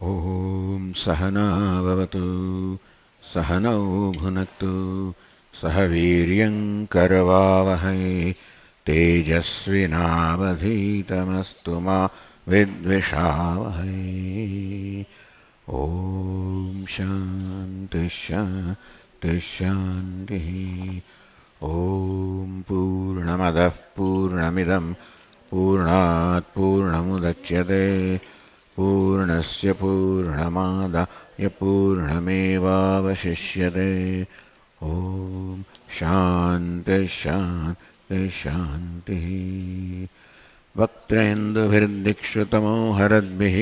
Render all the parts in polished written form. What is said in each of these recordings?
ॐ सहना भवतु सहनौ भुनक्तु सह वीर्यं करवावहै तेजस्विनावधीतमस्तु मा विद्विषावहै। ॐ शान्ति शान्ति शान्तिः। ॐ पूर्णमदः पूर्णमिदं पूर्णात् पूर्णमुदच्यते पूर्णस्य पूर्णमादाय पूर्णमेवावशिष्यते। ॐ शान्ति शान्ति शान्तिः। वक्त्रेन्दुभिर्दिक्षुतमो हरद्भिः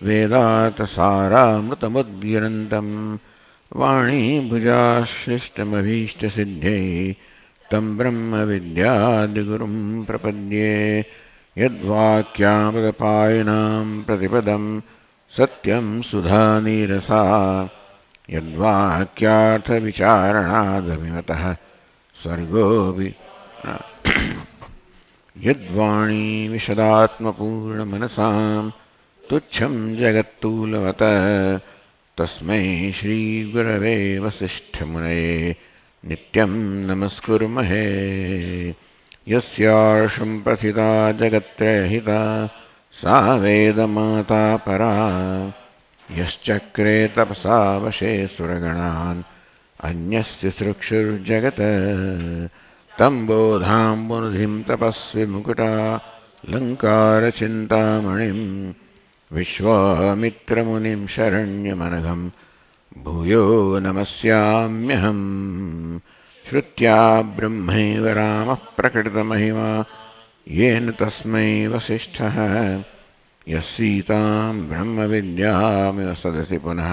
वेदार्थसारामृतमुद्गिरन्तं वाणीभुजाश्लिष्टमभीष्टसिद्ध्यै तं ब्रह्मविद्यादिगुरुं प्रपद्ये। यद्वाक्यामृतपायिनां प्रतिपदं सत्यं सुधानीरसा यद्वाक्यार्थविचारणादभिमतः स्वर्गोऽपि यद्वाणी विशदात्मपूर्णमनसां तुच्छं जगत्तूलवत तस्मै श्रीगुरवे वसिष्ठमुनये नित्यं नमस्कुर्महे। यस्यार्षं प्रथिता जगत्त्रयहिता सा वेदमाता परा यश्चक्रे तपसा वशे सुरगणान् अन्यस्य सृक्षुर्जगत् तं बोधाम्बुनिधिं तपस्वी मुकुटा लङ्कारचिन्तामणिं विश्वामित्रमुनिं शरण्यमनघं भूयो नमस्याम्यहम्। श्रुत्या ब्रह्मैव रामः प्रकटितमहिमा येन तस्मै वसिष्ठः यस्सीतां ब्रह्मविद्यामिव सदसि पुनः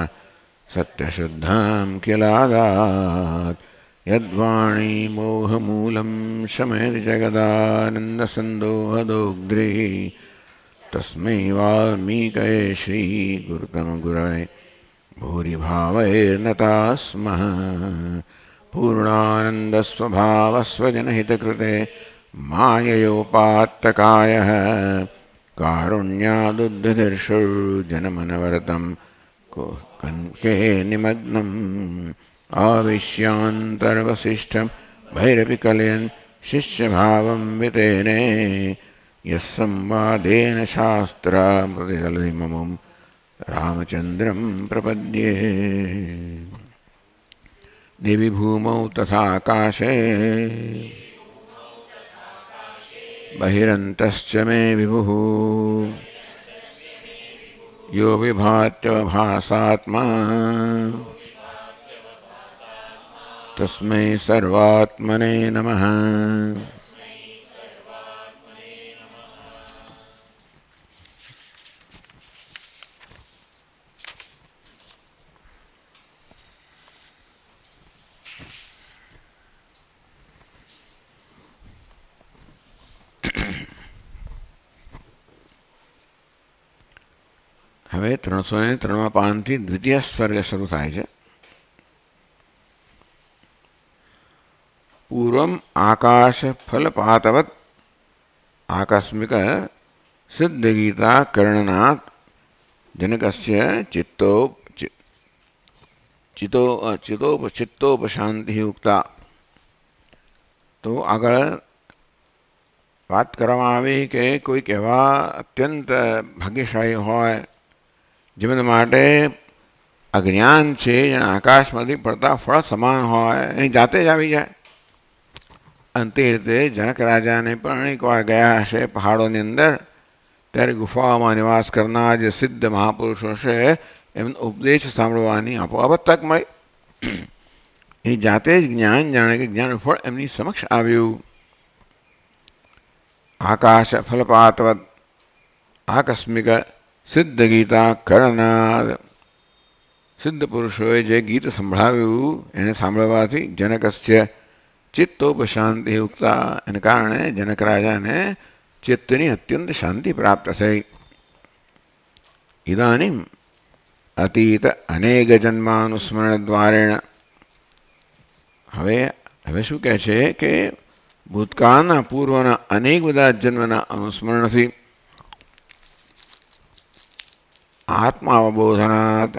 सत्यशुद्धां किलादात्। यद्वाणी मोहमूलं शमयति जगदानन्दसन्दोहदोग्ध्री तस्मै वाल्मीकये श्रीगुरुतमगुरवे भूरिभावैर्नता स्मः। पूर्णानन्दस्वभावस्वजनहितकृते माययोपात्तकायः कारुण्यादुद्धतिर्षुर्जनमनवरतं कङ्के निमग्नम् आविश्यान्तर्वसिष्ठं भैरपि कलयन् शिष्यभावं वितेने यः संवादेन शास्त्रामृतजलधिममुं रामचन्द्रं प्रपद्ये। दिवि भूमौ तथाकाशे बहिरन्तश्च मे विभुः यो विभात्यवभासात्मा तस्मै सर्वात्मने नमः। હવે 353 થી દ્વિતીય સ્વર્ગ શરૂ થાય છે. પૂર્વમ આકાશ ફલપાતવત આકસ્મિક સિદ્ધગીતા કર્ણનાથ જનકસ્ય ચિત્તોપશાંતિ ઉક્તા. તો આગળ વાત કરવામાં આવી કે કોઈક એવા અત્યંત ભાગ્યશાળી હોય જેમના માટે અજ્ઞાન છે જેને આકાશમાંથી પડતા ફળ સમાન હોય એની જાતે જ આવી જાય. અને તે રીતે જનક રાજાને પણ એકવાર ગયા હશે પહાડોની અંદર, ત્યારે ગુફાઓમાં નિવાસ કરનાર જે સિદ્ધ મહાપુરુષો છે એમનો ઉપદેશ સાંભળવાની આપોઆપ તક મળી. એની જાતે જ જ્ઞાન જાણે કે જ્ઞાનનું ફળ એમની સમક્ષ આવ્યું. આકાશ ફલપાતવત આકસ્મિક સિદ્ધ ગીતા કરનાર. સિદ્ધ પુરુષોએ જે ગીત સંભળાવ્યું એને સાંભળવાથી જનકસ્ય ચિત્તોપશાંતિ ઉક્તા, એને કારણે જનક રાજાને ચિત્તની અત્યંત શાંતિ પ્રાપ્ત થઈ. ઇદાનીમ અતીત અનેક જન્માનુસ્મરણ દ્વારેણ. હવે શું કહે છે કે ભૂતકાળના પૂર્વના અનેક બધા જન્મના અનુસ્મરણથી આત્મા અવબોધનાત,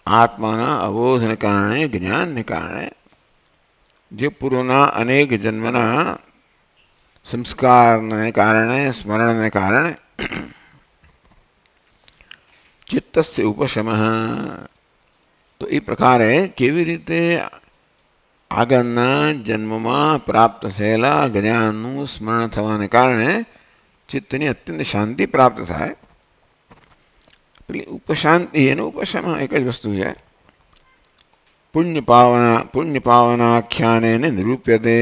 આત્માના અબોધને કારણે, જ્ઞાનને કારણે, જે પૂર્વના અનેક જન્મના સંસ્કારને કારણે, સ્મરણને કારણે ચિત્તસ્ય ઉપશમઃ, તો એ પ્રકારે કેવી રીતે આગળના જન્મમાં પ્રાપ્ત થયેલા જ્ઞાનનું સ્મરણ થવાને કારણે ચિત્તની અત્યંત શાંતિ પ્રાપ્ત થાય. પેલી ઉપશાંતિ અને ઉપશમ એક જ વસ્તુ છે. પુણ્ય પાવનાખ્યાને નિરૂપ્યતે,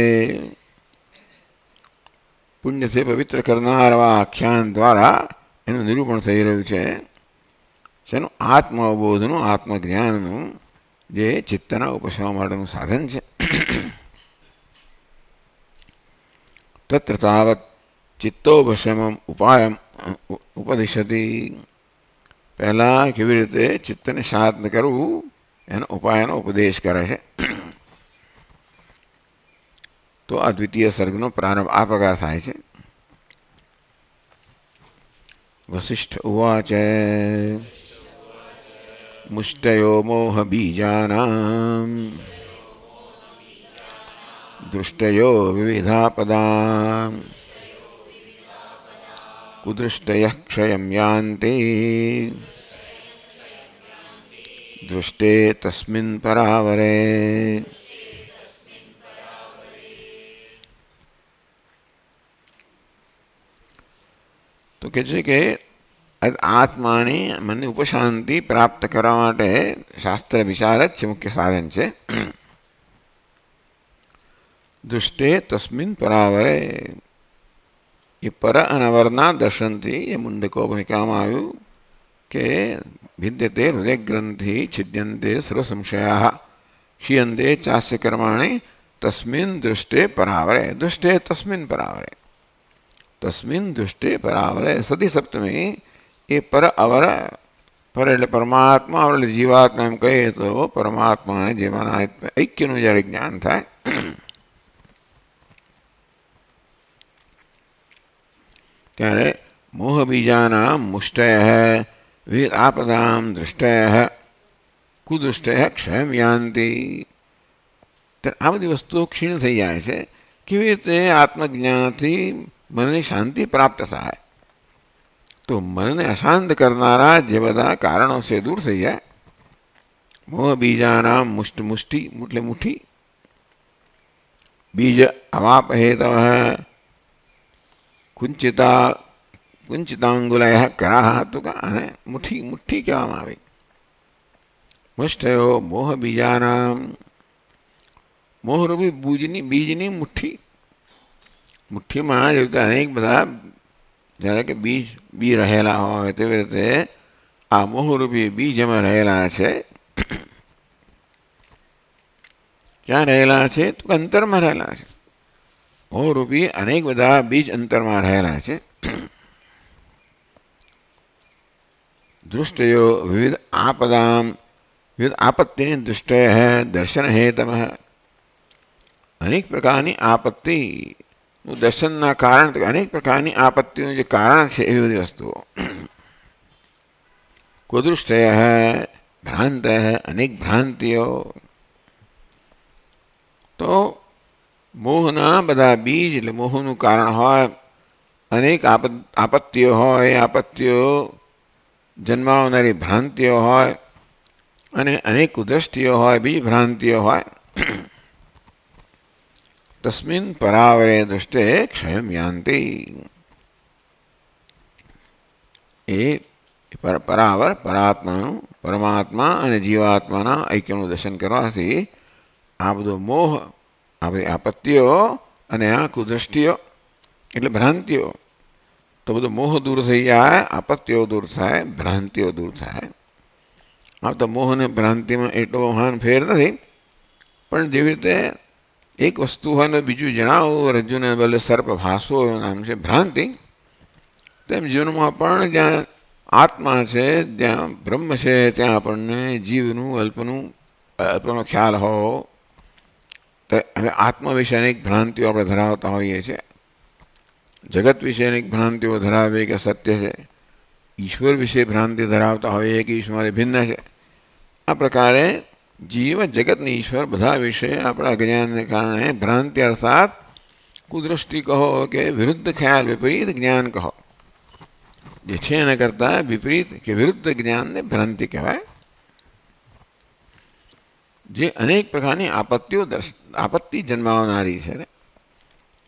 પુણ્યથી પવિત્ર કરનારા આખ્યાન દ્વારા એનું નિરૂપણ થઈ રહ્યું છે. જેનું આત્મ અવબોધનું, આત્મજ્ઞાનનું, જે ચિત્તના ઉપશમવા માટેનું સાધન છે. તત્ર તાવત ચિત્તોપશમમ ઉપાયમ ઉપદિશતી, પહેલાં કેવી રીતે ચિત્તને શાંત કરવું એનો ઉપાયનો ઉપદેશ કરે છે. તો આ દ્વિતીય સર્ગનો પ્રારંભ આ પ્રકાર થાય છે. વસિષ્ઠ ઉવાચ મુષ્ટયો મોહ બીજાનામ દૃષ્ટયો વિવિધાપદા કુદૃષ્ટયઃ ક્ષયં યાન્તિ દૃષ્ટે તસ્મિન પરાવરે. તો કહે છે કે આત્માની મનની ઉપશાંતિ પ્રાપ્ત કરવા માટે શાસ્ત્ર વિચાર જ છે, મુખ્ય સાધન છે. દૃષ્ટે તસ્મિન પરાવરે, એ પર અને અવરના દર્શનથી એ મુંડકોપનિકામાં આવ્યું કે ભિદ્યતે હૃદય ગ્રંથિ છિદ્યંતે સર્વ સંશયા ક્ષીયંતે ચાસ્ય કર્માણી તસ્મિન દૃષ્ટે પરાવરે. દૃષ્ટે તસ્મિન પરાવરે, તસ્મિન દૃષ્ટે પરાવરે. સતી સપ્તમી એ પર અવર, પર એટલે પરમાત્મા, એટલે જીવાત્મા એમ કહીએ તો પરમાત્મા અને જીવાના ઐક્યનું જ્યારે જ્ઞાન થાય ત્યારે મોહ બીજાના મુષ્ટય વિવિધ આપદામ દૃષ્ટય કુદૃષ્ટય ક્ષયમ યાન્તિ. આ બધી વસ્તુઓ ક્ષીણ થઈ જાય છે. કેવી રીતે આત્મજ્ઞાનથી મનની શાંતિ પ્રાપ્ત થાય, તો મનને અશાંત કરનારા જે બધા કારણો છે દૂર થઈ જાય. મોહ બીજાના મુષ્ટિ એટલે મુઠ્ઠી, બીજ અવાપ હેતવ કુંચિતાંગુલય કરાહ, તો અને મુઠ્ઠી કહેવામાં આવી. મુષ્ટયો મોહ બીજાના, મોહરૂપી બીજની મુઠ્ઠી. મુઠ્ઠીમાં જેવી રીતે અનેક બધા જ્યારે કે બી રહેલા હોય તેવી રીતે આ મોહરૂપી બીજ એમાં રહેલા છે. ક્યાં રહેલા છે? તો અંતરમાં રહેલા છે. મોહરૂપી અનેક બધા બીજ અંતરમાં રહેલા છે. દૃષ્ટયો વિવિધ આપદામ, વિવિધ આપત્તિની દૃષ્ટય દર્શન હેતમ, અનેક પ્રકારની આપત્તિનું દર્શનના કારણ, અનેક પ્રકારની આપત્તિનું જે કારણ છે એવી બધી વસ્તુઓ. કુદૃષ્ટય ભ્રાંત, અનેક ભ્રાંતિઓ. તો મોહના બધા બીજ એટલે મોહનું કારણ હોય, અનેક આપત્તિઓ હોય, એ આપત્તિઓ જન્માવનારી ભ્રાંતિઓ હોય, અને અનેક કુદૃષ્ટિઓ હોય, બીજી ભ્રાંતિઓ હોય. તસ્મિન પરાવરે દૃષ્ટે ક્ષયમ યાન્તિ, એ પરાવર પરાત્માનું, પરમાત્મા અને જીવાત્માના ઐક્યનું દર્શન કરવાથી આ બધો મોહ, આ બધી આપત્તિઓ અને આ કુદૃષ્ટિઓ એટલે ભ્રાંતિઓ, તો બધો મોહ દૂર થઈ જાય, આપત્તિઓ દૂર થાય, ભ્રાંતિઓ દૂર થાય. આમ તો મોહ અને ભ્રાંતિમાં એટલો મહાન ફેર નથી, પણ જેવી રીતે એક વસ્તુ હોય ને બીજું જણાવો, રજ્જુને બદલે સર્પ ભાસો એવું નામ છે ભ્રાંતિ, તેમ જીવનમાં પણ જ્યાં આત્મા છે, જ્યાં બ્રહ્મ છે, ત્યાં આપણને જીવનું અલ્પનો ખ્યાલ હોવો. તો હવે આત્મા વિશે અનેક ભ્રાંતિઓ આપણે ધરાવતા હોઈએ છીએ, જગત વિશે અનેક ભ્રાંતિઓ ધરાવે કે સત્ય છે, ઈશ્વર વિશે ભ્રાંતિ ધરાવતા હોઈએ કે ઈશ્વર ભિન્ન છે. આ પ્રકારે જીવ જગતને ઈશ્વર બધા વિશે આપણા જ્ઞાનને કારણે ભ્રાંતિ અર્થાત કુદૃષ્ટિ કહો કે વિરુદ્ધ ખ્યાલ, વિપરીત જ્ઞાન કહો, જે છે એના કરતાં વિપરીત કે વિરુદ્ધ જ્ઞાનને ભ્રાંતિ કહેવાય. જે અનેક પ્રકારની આપત્તિ જન્માવનારી છે.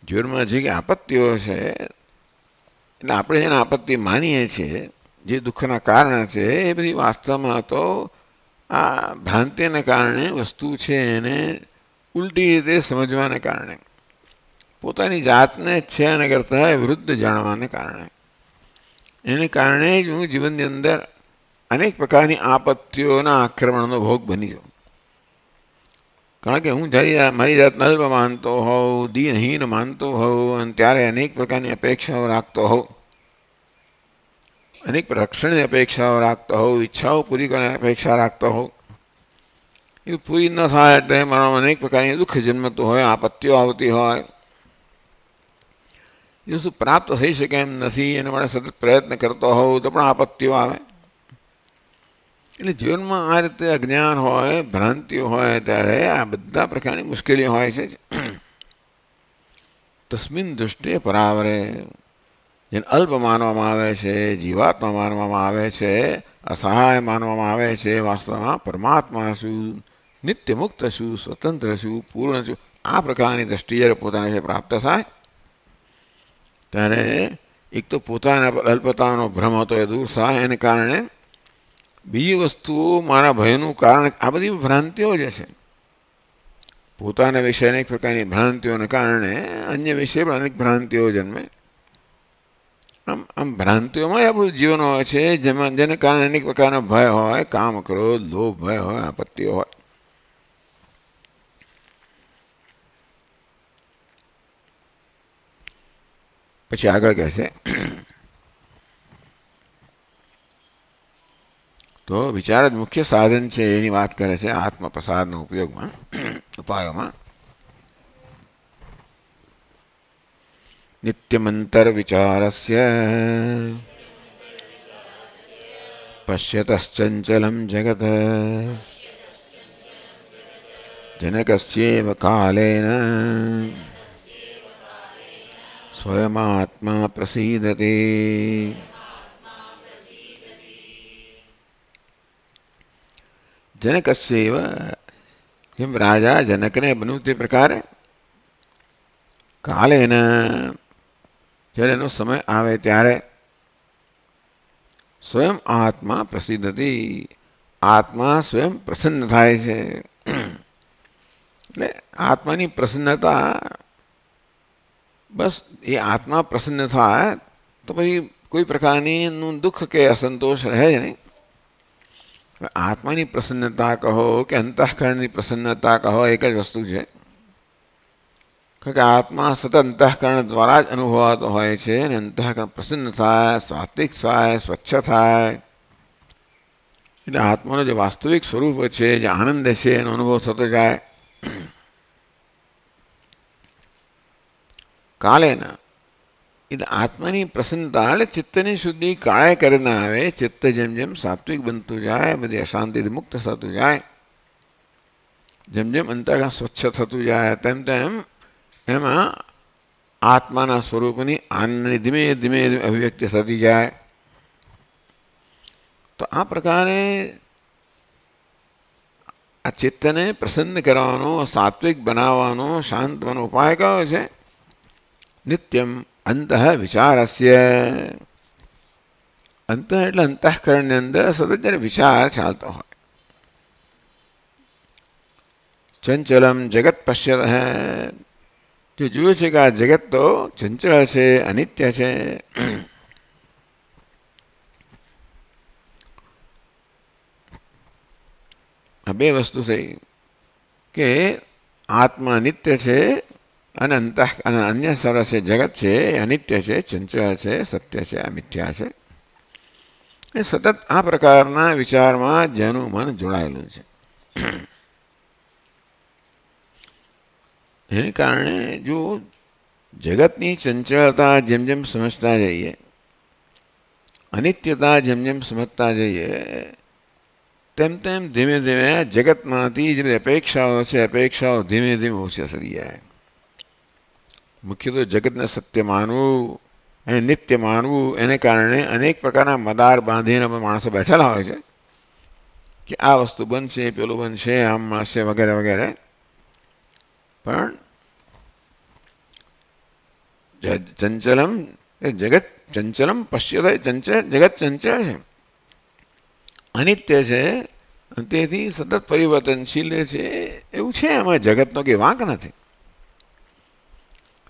જીવનમાં જે આપત્તિઓ છે એટલે આપણે જેને આપત્તિ માનીએ છીએ, જે દુઃખના કારણ છે, એ બધી વાસ્તવમાં તો આ ભ્રાંતિને કારણે વસ્તુ છે એને ઉલટી રીતે સમજવાને કારણે, પોતાની જાતને છે એના કરતાં વિરુદ્ધ જાણવાને કારણે, એને કારણે જ હું જીવનની અંદર અનેક પ્રકારની આપત્તિઓના આક્રમણનો ભોગ બની જાઉં. કારણ કે હું જ્યારે મારી જાતને અલ્પ માનતો હોઉં, દીનહીન માનતો હોઉં, અને ત્યારે અનેક પ્રકારની અપેક્ષાઓ રાખતો હોઉં, અનેક રક્ષણની અપેક્ષાઓ રાખતો હોઉં, ઈચ્છાઓ પૂરી કરવાની અપેક્ષા રાખતો હોઉં, એ પૂરી ન થાય એટલે મારામાં અનેક પ્રકારની દુઃખ જન્મતું હોય, આપત્તિઓ આવતી હોય, એ વસ્તુ પ્રાપ્ત થઈ શકે એમ નથી, એને માટે સતત પ્રયત્ન કરતો હોઉં તો પણ આપત્તિઓ આવે. એટલે જીવનમાં આ રીતે અજ્ઞાન હોય, ભ્રાંતિઓ હોય ત્યારે આ બધા પ્રકારની મુશ્કેલીઓ હોય છે. તસ્મિન દૃષ્ટિએ પરાવરે, જેને અલ્પ માનવામાં આવે છે, જીવાત્મા માનવામાં આવે છે, અસહાય માનવામાં આવે છે, વાસ્તવમાં પરમાત્મા શું, નિત્ય મુક્ત શું, સ્વતંત્ર શું, પૂર્ણ શું, આ પ્રકારની દ્રષ્ટિ જ્યારે પોતાને વિશે પ્રાપ્ત થાય ત્યારે એક તો પોતાના અલ્પતાનો ભ્રમ હતો એ દૂર થાય, એને કારણે બીજી વસ્તુઓ મારા ભયનું કારણ આ બધી ભ્રાંતિઓ જ છે. પોતાના વિશે અનેક પ્રકારની ભ્રાંતિઓને કારણે અન્ય વિશે પણ અનેક ભ્રાંતિઓ જન્મે. આમ ભ્રાંતિઓમાં આપણું જીવન હોય છે, જેને કારણે અનેક પ્રકારનો ભય હોય, કામ, ક્રોધ, લોભ, ભય હોય, આપત્તિઓ હોય. પછી આગળ કહે છે તો વિચાર જ મુખ્ય સાધન છે એની વાત કરે છે આત્મપ્રસાદના ઉપયોગમાં, ઉપાયોમાં. નિત્યમંતર વિચારસ્ય પશ્યતશ્ચંચલમ જગત જનકસ્યેવ કાલેન સ્વયમાત્મા પ્રસીદતે. જનકસ્યૈવ, જેમ રાજા જનકને બન્યું તે પ્રકારે કાલેન, જ્યારે એનો સમય આવે ત્યારે સ્વયં આત્મા પ્રસિદ્ધતી, આત્મા સ્વયં પ્રસન્ન થાય છે. એટલે આત્માની પ્રસન્નતા, બસ એ આત્મા પ્રસન્ન થાય તો પછી કોઈ પ્રકારની દુઃખ કે અસંતોષ રહે જ નહીં. આત્માની પ્રસન્નતા કહો કે અંતઃકરણની પ્રસન્નતા કહો, એક જ વસ્તુ છે. કારણ કે આત્મા સતત અંતઃકરણ દ્વારા જ અનુભવાતો હોય છે, અને અંતઃકરણ પ્રસન્ન થાય, સાત્વિક થાય, સ્વચ્છ થાય, એટલે આત્માનો જે વાસ્તવિક સ્વરૂપ છે, જે આનંદ છે, એનો અનુભવ થતો જાય. કાલેના, એટલે આત્માની પ્રસન્નતા એટલે ચિત્તની શુદ્ધિ કાળે કરીને આવે. ચિત્ત જેમ જેમ સાત્વિક બનતું જાય, બધી અશાંતિથી મુક્ત થતું જાય, જેમ જેમ અંતઃકરણ સ્વચ્છ થતું જાય, તેમ તેમ એમાં આત્માના સ્વરૂપની આનંદની ધીમે ધીમે અભિવ્યક્તિ થતી જાય. તો આ પ્રકારે આ ચિત્તને પ્રસન્ન કરવાનો, સાત્વિક બનાવવાનો, શાંત બનાવવાનો ઉપાય કયો છે? નિત્યમ અંતઃ વિચારસ્ય, અંતઃ એટલે અંતઃકરણની અંદર સતત જ્યારે વિચાર ચાલતો હોય. ચંચલમ જગત પશ્યત, જો જુએ છે કે આ જગત તો ચંચળ છે, અનિત્ય છે. આ બે વસ્તુ થઈ કે આત્મા નિત્ય છે અને અને અન્ય સર્વ છે જગત છે એ અનિત્ય છે, ચંચળ છે, સત્ય છે, આ મિથ્યા છે. એ સતત આ પ્રકારના વિચારમાં જેનું મન જોડાયેલું છે, એને કારણે જો જગતની ચંચળતા જેમ જેમ સમજતા જઈએ અનિત્યતા જેમ જેમ સમજતા જઈએ તેમ તેમ ધીમે ધીમે જગતમાંથી જે અપેક્ષાઓ છે અપેક્ષાઓ ધીમે ધીમે ઓછી થતી જાય. મુખ્યત્વે જગતને સત્ય માનવું એને નિત્ય માનવું એને કારણે અનેક પ્રકારના મદાર બાંધીને માણસો બેઠેલા હોય છે કે આ વસ્તુ બનશે પેલું બનશે આમ મળશે વગેરે વગેરે. પણ ચંચલમ જગત ચંચલમ પશ્યતે ચંચલ જગત ચંચલ છે, અનિત્ય છે, તેથી સતત પરિવર્તનશીલ છે. એવું છે એમાં જગતનો કે વાંક નથી.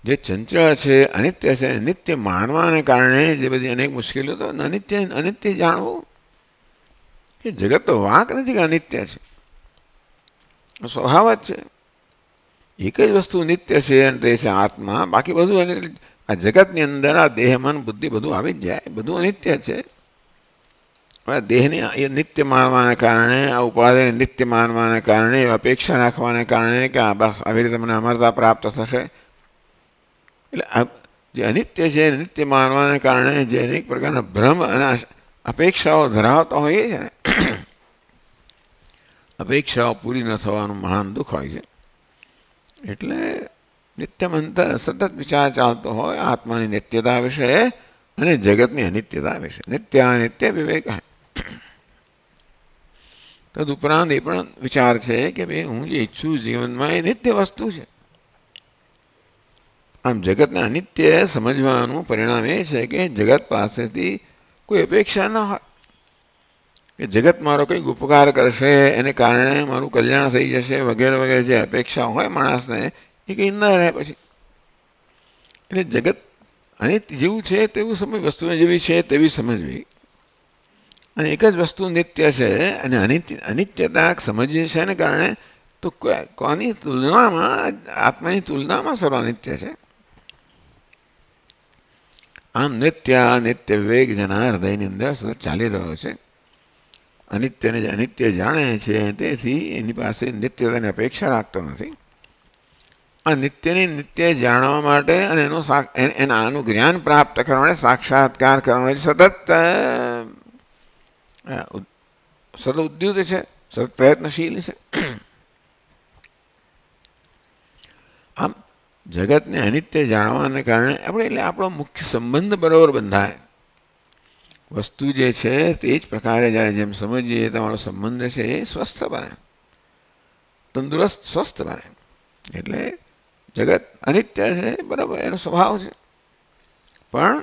જે ચંચળ છે અનિત્ય છે નિત્ય માનવાને કારણે જે બધી અનેક મુશ્કેલીઓ તો અનિત્ય અનિત્ય જાણવું કે જગત તો વાંક નથી કે અનિત્ય છે, સ્વભાવ જ છે. એક જ વસ્તુ નિત્ય છે અને તે છે આત્મા. બાકી બધું આ જગતની અંદર આ દેહ મન બુદ્ધિ બધું આવી જ જાય, બધું અનિત્ય છે. હવે દેહને એ નિત્ય માનવાને કારણે આ ઉપાધિને નિત્ય માનવાને કારણે અપેક્ષા રાખવાને કારણે કે બસ આવી રીતે મને અમરતા પ્રાપ્ત થશે. એટલે જે અનિત્ય છે નિત્ય માનવાને કારણે જે અનેક પ્રકારના ભ્રમ અને અપેક્ષાઓ ધરાવતા હોઈએ છે ને અપેક્ષાઓ પૂરી ન થવાનું મહાન દુઃખ હોય છે. એટલે નિત્ય મંતર સતત વિચાર ચાલતો હોય આત્માની નિત્યતા વિશે અને જગતની અનિત્યતા વિશે. નિત્ય અનિત્ય વિવેક. તદુપરાંત એ પણ વિચાર છે કે ભાઈ હું જે ઈચ્છું જીવનમાં એ નિત્ય વસ્તુ છે. આમ જગતને અનિત્ય સમજવાનું પરિણામ એ છે કે જગત પાસેથી કોઈ અપેક્ષા ન હોય કે જગત મારો કંઈક ઉપકાર કરશે એને કારણે મારું કલ્યાણ થઈ જશે વગેરે વગેરે જે અપેક્ષા હોય માણસને એ કંઈ ન રહે પછી. એટલે જગત અનિત્ય જેવું છે તેવું સમજ, વસ્તુને જેવી છે તેવી સમજવી. અને એક જ વસ્તુ નિત્ય છે અને અનિત્યતા સમજીએ છે એને કારણે તો કોની તુલનામાં આત્માની તુલનામાં સર્વ અનિત્ય છે. આમ નિત્ય અનિત્ય વિવેક જેના હૃદયની અંદર સતત ચાલી રહ્યો છે. અનિત્યને જે અનિત્ય જાણે છે તેથી એની પાસે નિત્યતાની અપેક્ષા રાખતો નથી. આ નિત્યને નિત્ય જાણવા માટે અને એના આનું જ્ઞાન પ્રાપ્ત કરવા માટે સાક્ષાત્કાર કરવા માટે સતત ઉદ્યુત છે, સતત પ્રયત્નશીલ છે. આમ જગતને અનિત્ય જાણવાને કારણે આપણે એટલે આપણો મુખ્ય સંબંધ બરાબર બંધાય. વસ્તુ જે છે તે જ પ્રકારે જ્યારે જેમ સમજીએ તમારો સંબંધ છે એ સ્વસ્થ બને, તંદુરસ્ત સ્વસ્થ બને. એટલે જગત અનિત્ય છે બરાબર એનો સ્વભાવ છે, પણ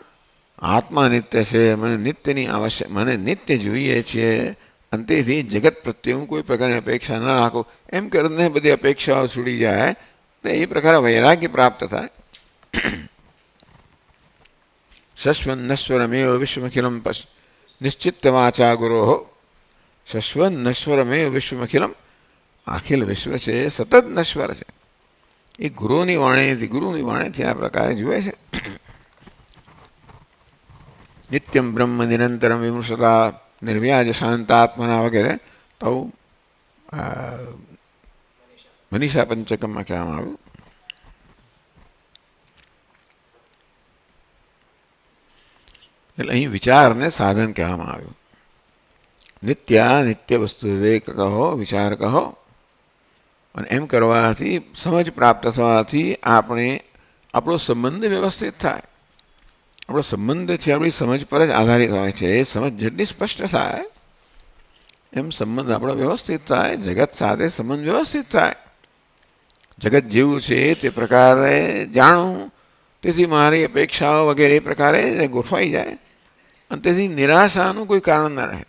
આત્મા નિત્ય છે. મને નિત્યની આવશ્યક, મને નિત્ય જોઈએ છીએ અને તેથી જગત પ્રત્યે હું કોઈ પ્રકારની અપેક્ષા ન રાખું એમ કરીને બધી અપેક્ષાઓ છૂટી જાય તો એ પ્રકારે વૈરાગ્ય પ્રાપ્ત થાય. શશ્વન નશ્વરમેવ વિશ્વમખિલમ નિશ્ચિત વાચા ગુરો. શશ્વન નશ્વરમેવ વિશ્વમખિલમ. અખિલ વિશ્વ છે સતત નશ્વર છે. એ ગુરુની વાણીથી આ પ્રકારે જુએ છે. નિત્યમ બ્રહ્મ નિરંતરમ વિમૃશતા નિર્વ્યાજ શાંતાત્મના વગેરે તો મનીષા પંચકમમાં કહેવામાં આવ્યું. એટલે અહીં વિચારને સાધન કહેવામાં આવ્યું. નિત્ય વસ્તુ વિવેક કહો, વિચાર કહો. અને એમ કરવાથી સમજ પ્રાપ્ત થવાથી આપણો સંબંધ વ્યવસ્થિત થાય. આપણો સંબંધ છે આપણી સમજ પર જ આધારિત હોય છે. એ સમજ જેટલી સ્પષ્ટ થાય એમ સંબંધ આપણો વ્યવસ્થિત થાય, જગત સાથે સંબંધ વ્યવસ્થિત થાય. જગત જેવું છે તે પ્રકારે જાણવું, તેથી મારી અપેક્ષાઓ વગેરે એ પ્રકારે ગોઠવાઈ જાય અને તેથી નિરાશાનું કોઈ કારણ ન રહે.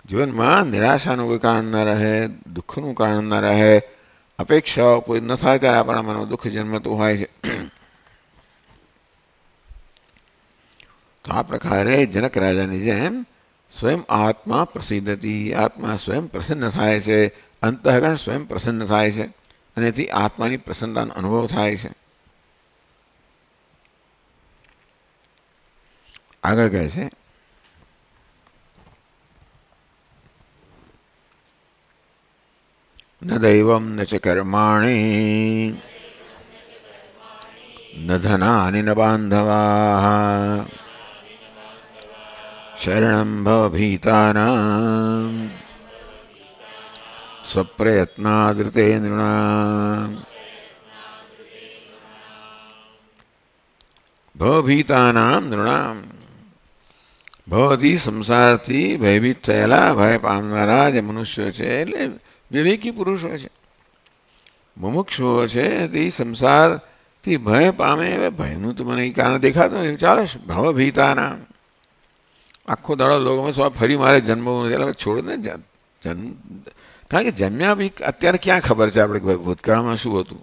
જીવનમાં નિરાશાનું કોઈ કારણ ન રહે, દુઃખનું કારણ ન રહે. અપેક્ષાઓ પૂરી ન થાય ત્યારે આપણા મનમાં દુઃખ જન્મતું હોય છે. તો આ પ્રકારે જનક રાજાની જેમ સ્વયં આત્મા પ્રસિદ્ધતી, આત્મા સ્વયં પ્રસન્ન થાય છે, અંતઃકરણ સ્વયં પ્રસન્ન થાય છે અને તેથી આત્માની પ્રસન્નતાનો અનુભવ થાય છે. આગળ કહે છે ન દૈવમ ન ચ કર્માણિ ન ધનાનિ ન બાંધવાઃ શરણં ભવભીતાનાં સ્વપ્રયત્નાદૃતે નૃણાં ભવભીતાનાં નૃણાં ભવથી સંસારથી ભયભીત થયેલા ભય પામનારા જે મનુષ્યો છે એટલે વિવેકી પુરુષો છે, મુમુક્ષુઓ છે, તે સંસારથી ભય પામે. હવે ભયનું તો મને કારણ દેખાતું એવું ચાલે છે. ભવભીતાના આખો દાડો લોકોમાં સ્વ ફરી મારે જન્મવું નથી એટલે છોડ ને કારણ કે જન્મ્યા બી અત્યારે ક્યાં ખબર છે આપણે કે ભૂતકાળમાં શું હતું,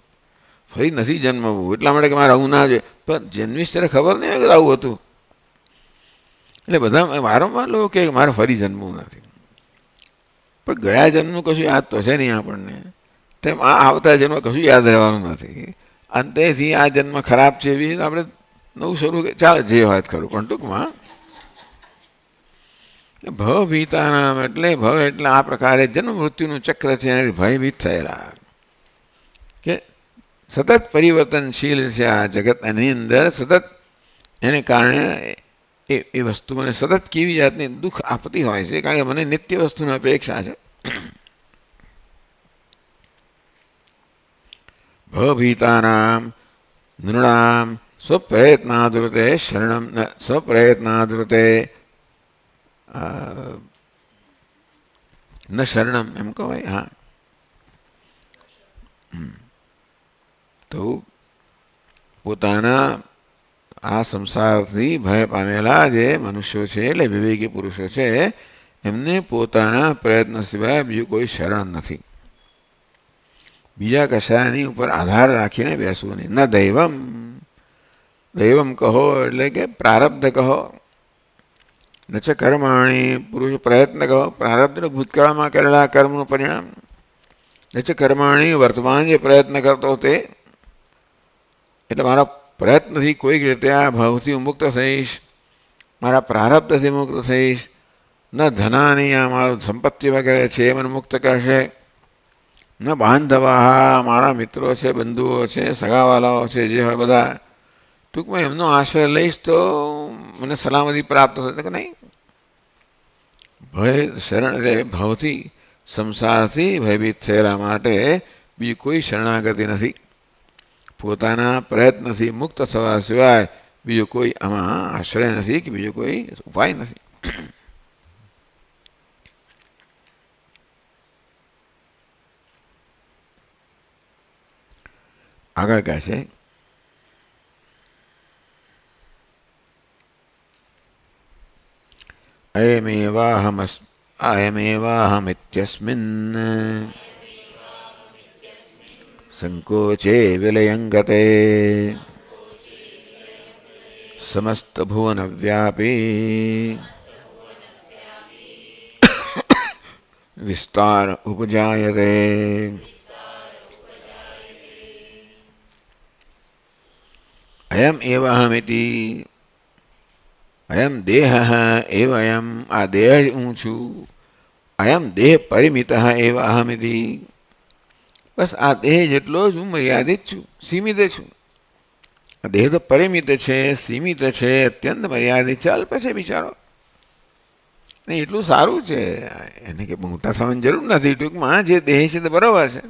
ફરી નથી જન્મવું એટલા માટે કે મારે આવું ના જોઈએ, પણ જન્મીશ ત્યારે ખબર નહીં હોય કે આવું હતું. એટલે બધા વારંવાર લોકો કે મારે ફરી જન્મવું નથી, પણ ગયા જન્મનું કશું યાદ તો છે નહીં આપણને, તેમ આ આવતા જન્મ કશું યાદ રહેવાનું નથી. અંતેથી આ જન્મ ખરાબ છે એવી આપણે નવું શરૂ ચાલે જે હોય ખરું. પણ ટૂંકમાં ભવભીતાનામ એટલે ભવ એટલે આ પ્રકારે જન્મ મૃત્યુનું ચક્ર છે એને ભયભીત થયેલા કે સતત પરિવર્તનશીલ છે આ જગત, એની અંદર સતત એને કારણે એ વસ્તુ મને સતત કેવી જાતની દુઃખ આપતી હોય છે, કારણ કે મને નિત્ય વસ્તુની અપેક્ષા છે. ભવભીતાનામ નૃણામ સ્વપ્રયત્નાદૃતે શરણમ સ્વપ્રયત્નાદૃતે ન શરણમ એમ કહેવાય. હા, તો પોતાના આ સંસારથી ભય પામેલા જે મનુષ્યો છે એટલે વિવેકી પુરુષો છે એમને પોતાના પ્રયત્ન સિવાય બીજું કોઈ શરણ નથી. બીજા કશાની ઉપર આધાર રાખીને બેસવું નહીં. ન દૈવમ, દૈવમ કહો એટલે કે પ્રારબ્ધ કહો, ન ચ કર્માણી પુરુષ પ્રયત્ન કહો, પ્રારબ્ધને ભૂતકાળમાં કરેલા કર્મનું પરિણામ, ન ચ કર્માણી વર્તમાન જે પ્રયત્ન કરતો તે, એટલે મારા પ્રયત્નથી કોઈક રીતે આ ભાવથી મુક્ત થઈશ, મારા પ્રારબ્ધથી મુક્ત થઈશ. ન ધનાની આ મારું સંપત્તિ વગેરે છે એ મને મુક્ત કરશે. ન બાંધવા મારા મિત્રો છે, બંધુઓ છે, સગાવાલાઓ છે, જે હોય બધા, ટૂંકમાં એમનો આશ્રય લઈશ તો મને સલામતી પ્રાપ્ત થશે કે નહીં. ભય શરણ એટલે ભાવથી સંસારથી ભયભીત થયેલા માટે બીજી કોઈ શરણાગતિ નથી. પોતાના પ્રયત્નથી મુક્ત થવા સિવાય બીજો કોઈ આમાં આશ્રય નથી કે બીજો કોઈ ઉપાય નથી. આગળ કહે છે અયમેવાહમિત્યસ્મિन् સંકોચે વિલયંગતે સમસ્તભુવનવ્યાપી વિસ્તાર ઉપજાયતે. અયમ એવ અહમિતિ, અયમ દેહ એવ અયમ, આ દેહ જ હું છું. અયમ દેહ પરિમિત એવ અહમિતિ, બસ આ દેહ જેટલો જ હું મર્યાદિત છું, સીમિત છું. દેહ તો પરિમિત છે, સીમિત છે, અત્યંત મર્યાદિત છે, અલ્પ છે બિચારો. નહીં એટલું સારું છે, એને કે મોટા થવાની જરૂર નથી. ટૂંકમાં જે દેહ છે તે બરોબર છે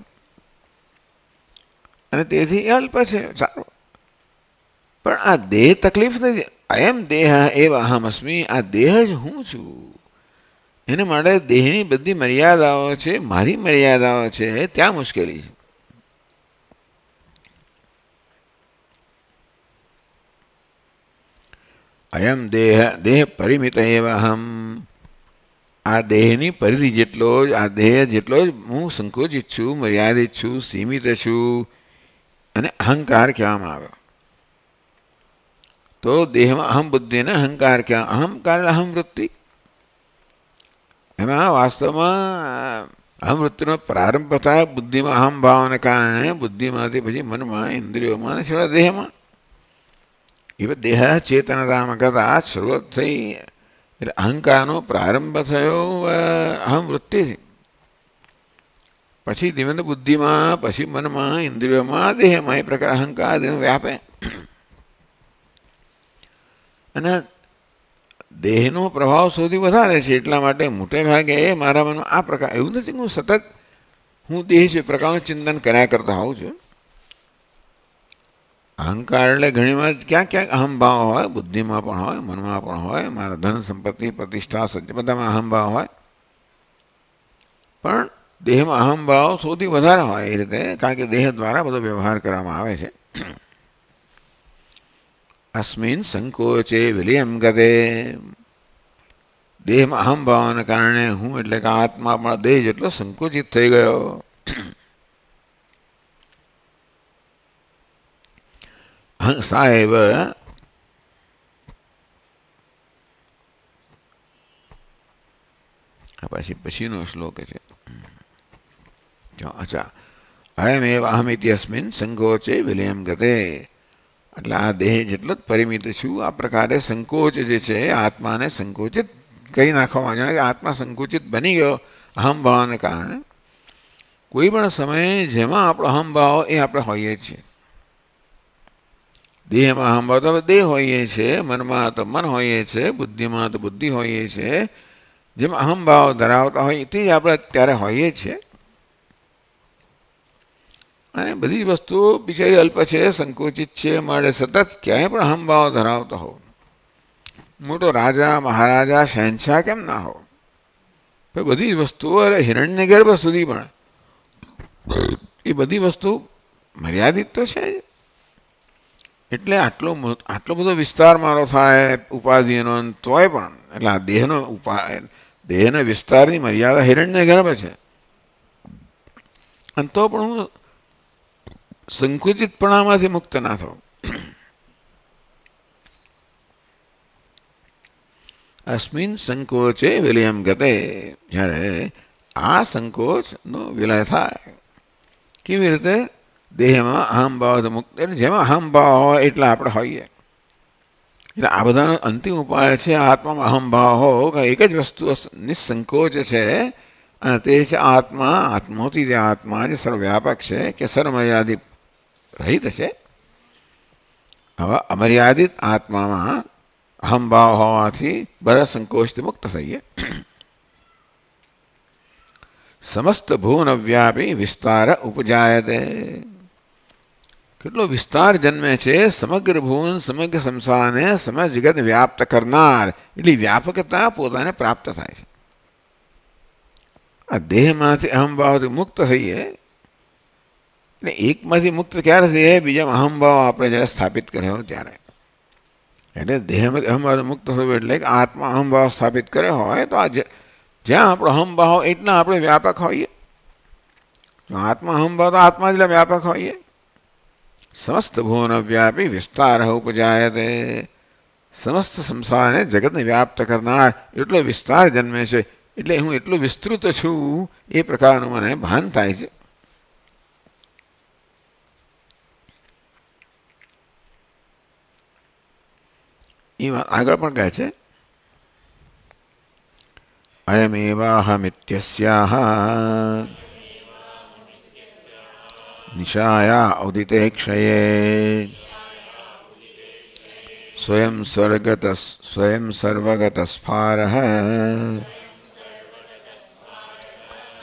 અને તેથી અલ્પ છે, સારું. પણ આ દેહ તકલીફ નથી. અયમ દેહ એવ અહમસ્મી, આ દેહ જ હું છું. એને માટે દેહની બધી મર્યાદાઓ છે, મારી મર્યાદાઓ છે, ત્યાં મુશ્કેલી છે. અયમ દેહ, દેહ પરિમિત એવ અહમ, આ દેહની પરિધિ જેટલો જ, આ દેહ જેટલો જ હું સંકોચિત છું, મર્યાદિત છું, સીમિત છું. અને અહંકાર કહેવામાં આવ્યો તો દેહમાં અહમ બુદ્ધિને અહંકાર ક્યાં, અહંકાર અહમ વૃત્તિ. એમાં વાસ્તવમાં અહમ વૃત્તિનો પ્રારંભ થાય બુદ્ધિમાં અહમ ભાવને કારણે, બુદ્ધિમાંથી પછી મનમાં, ઇન્દ્રિયોમાં અને છેલ્લા દેહમાં. એ દેહ ચેતનતામાં કરતા શરૂઆત થઈ એટલે અહંકારનો પ્રારંભ થયો અહમ વૃત્તિથી. પછી ધીમે બુદ્ધિમાં, પછી મનમાં, ઇન્દ્રિયોમાં, દેહમાં, એ પ્રકાર અહંકાર વ્યાપે. અને દેહનો પ્રભાવ સૌથી વધારે છે. એટલા માટે મોટે ભાગે મારા મનમાં આ પ્રકાર, એવું નથી કે હું સતત હું દેહ છે પ્રકારનું ચિંતન કર્યા કરતા હોઉં છું. અહંકાર એટલે ઘણીવાર ક્યાંક ક્યાંક અહંભાવ હોય, બુદ્ધિમાં પણ હોય, મનમાં પણ હોય, મારા ધન સંપત્તિ પ્રતિષ્ઠા સજ્જ બધામાં અહંભાવ હોય. પણ દેહમાં અહંભાવ સૌથી વધારે હોય એ રીતે, કારણ કે દેહ દ્વારા બધો વ્યવહાર કરવામાં આવે છે. અસ્મિન સંકોચે વિલિયમ ગતે, દેહમાં અહંભાવને કારણે હું એટલે કે આત્મા પણ દેહ જેટલો સંકુચિત થઈ ગયો. હંસા એવ, પછીનો શ્લોક છે. અચ્છા, અયમેવ અહમિતિ અસ્મિન સંકોચે વિલયમ ગતે, એટલે આ દેહ જેટલો જ પરિમિત છું. આ પ્રકારે સંકોચ જે છે આત્માને સંકુચિત કરી નાખવામાં, જાણે કે આત્મા સંકુચિત બની ગયો અહંભાવને કારણે. કોઈ પણ સમયે જેમાં આપણો અહંભાવ એ આપણે હોઈએ છીએ. દેહમાં અહંભાવ તો દેહ હોઈએ છીએ, મનમાં તો મન હોઈએ છીએ, બુદ્ધિમાં તો બુદ્ધિ હોઈએ છીએ. જેમાં અહંભાવ ધરાવતા હોય તે જ આપણે અત્યારે હોઈએ છીએ. અને બધી વસ્તુઓ બિચારી અલ્પ છે, સંકુચિત છે, માટે સતત ક્યાંય પણ અહંભાવ ધરાવતો હો. મોટો રાજા મહારાજા શહેનશાહ કેમ ના હો, બધી વસ્તુઓ હિરણ્ય ગર્ભ સુધી પણ એ બધી વસ્તુ મર્યાદિત તો છે જ. એટલે આટલો બધો વિસ્તાર મારો થાય ઉપાધિનો, તોય પણ એટલે આ દેહના વિસ્તારની મર્યાદા હિરણ્ય ગર્ભ છે. અને તો પણ હું સંકુચિતપણામાંથી મુક્ત ના થઉં. અસ્મિન સંકોચે વિલયમ ગતે, જ્યારે આ સંકોચનો વિલય થાય. કેવી રીતે? દેહમાં અહંભાવ મુક્ત, એટલે જેમાં અહંભાવ હોય એટલા આપણે હોઈએ. એટલે આ બધાનો અંતિમ ઉપાય છે આત્મામાં અહંભાવ હો, એક જ વસ્તુ નિસંકોચ છે, અને તે છે આત્મા. આત્મોથી જે આત્મા જે સર્વવ્યાપક છે, કે સર્વમર્યાદિત રહિત છે. હવે અમર્યાદિત આત્મામાં અહંભાવ હોવાથી બધા સંકોચથી મુક્ત થઈએ. સમસ્ત ભુવન વ્યાપી વિસ્તાર ઉપજાયતે, કેટલો વિસ્તાર જન્મે છે. સમગ્ર ભુવન, સમગ્ર સંસારને સમગ્ર જગત વ્યાપ્ત કરનાર એટલી વ્યાપકતા પોતાને પ્રાપ્ત થાય છે. આ દેહમાંથી અહંભાવથી મુક્ત થઈએ. એટલે એકમાંથી મુક્ત ક્યારે થઈએ? બીજામાં અહંભાવ આપણે જ્યારે સ્થાપિત કર્યો ત્યારે. એટલે દેહમાંથી અહંભાવ મુક્ત થવું એટલે કે આત્મા અહંભાવ સ્થાપિત કર્યો હોય તો આ જ્યાં આપણો અહંભાવ એટલા આપણે વ્યાપક હોઈએ. જો આત્મા અહંભાવ તો આત્મા જેટલા વ્યાપક હોઈએ. સમસ્ત ભુવન વ્યાપી વિસ્તાર ઉપજાયતે, સમસ્ત સંસારને જગતને વ્યાપ્ત કરનાર એટલો વિસ્તાર જન્મે છે. એટલે હું એટલું વિસ્તૃત છું એ પ્રકારનું મને ભાન થાય છે. એ વાત આગળ પણ કહે છે, અયમેવાહમિત્યસ્યાહ નિશાયા ઉદિતે ક્ષયે સ્વયં સર્વગતસ્ફારઃ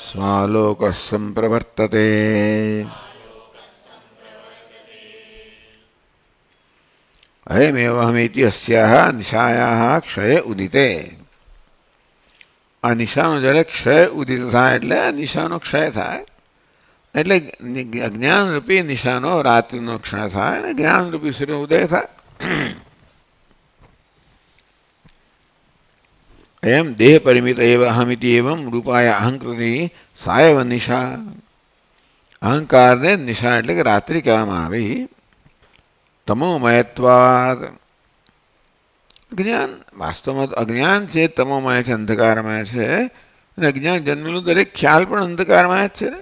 સ્વાલોક સંપ્રવર્તતે. અયમેવહમિતિ અસ્યાહ નિશાયાહ ક્ષય ઉદિતે, આ નિશાનો જ્યારે ક્ષય ઉદિત થાય એટલે આ નિશાનો ક્ષય થાય. એટલે અજ્ઞાનરૂપી નિશાનો રાત્રિનો ક્ષય થાય અને જ્ઞાનરૂપી સૂર્ય ઉદય થાય. એમ દેહ પરિમિત એવ અહમિતિ એવમ રૂપાય અહંકૃતિ સાયવ નિશા, અહંકારને નિશા એટલે કે રાત્રિ કહેવામાં આવી. તમોમયત્વાદ, અજ્ઞાન વાસ્તવમાં તો અજ્ઞાન છે, તમોમય છે, અંધકારમય છે. અને અજ્ઞાન જન્મેલું દરેક ખ્યાલ પણ અંધકારમય જ છે ને.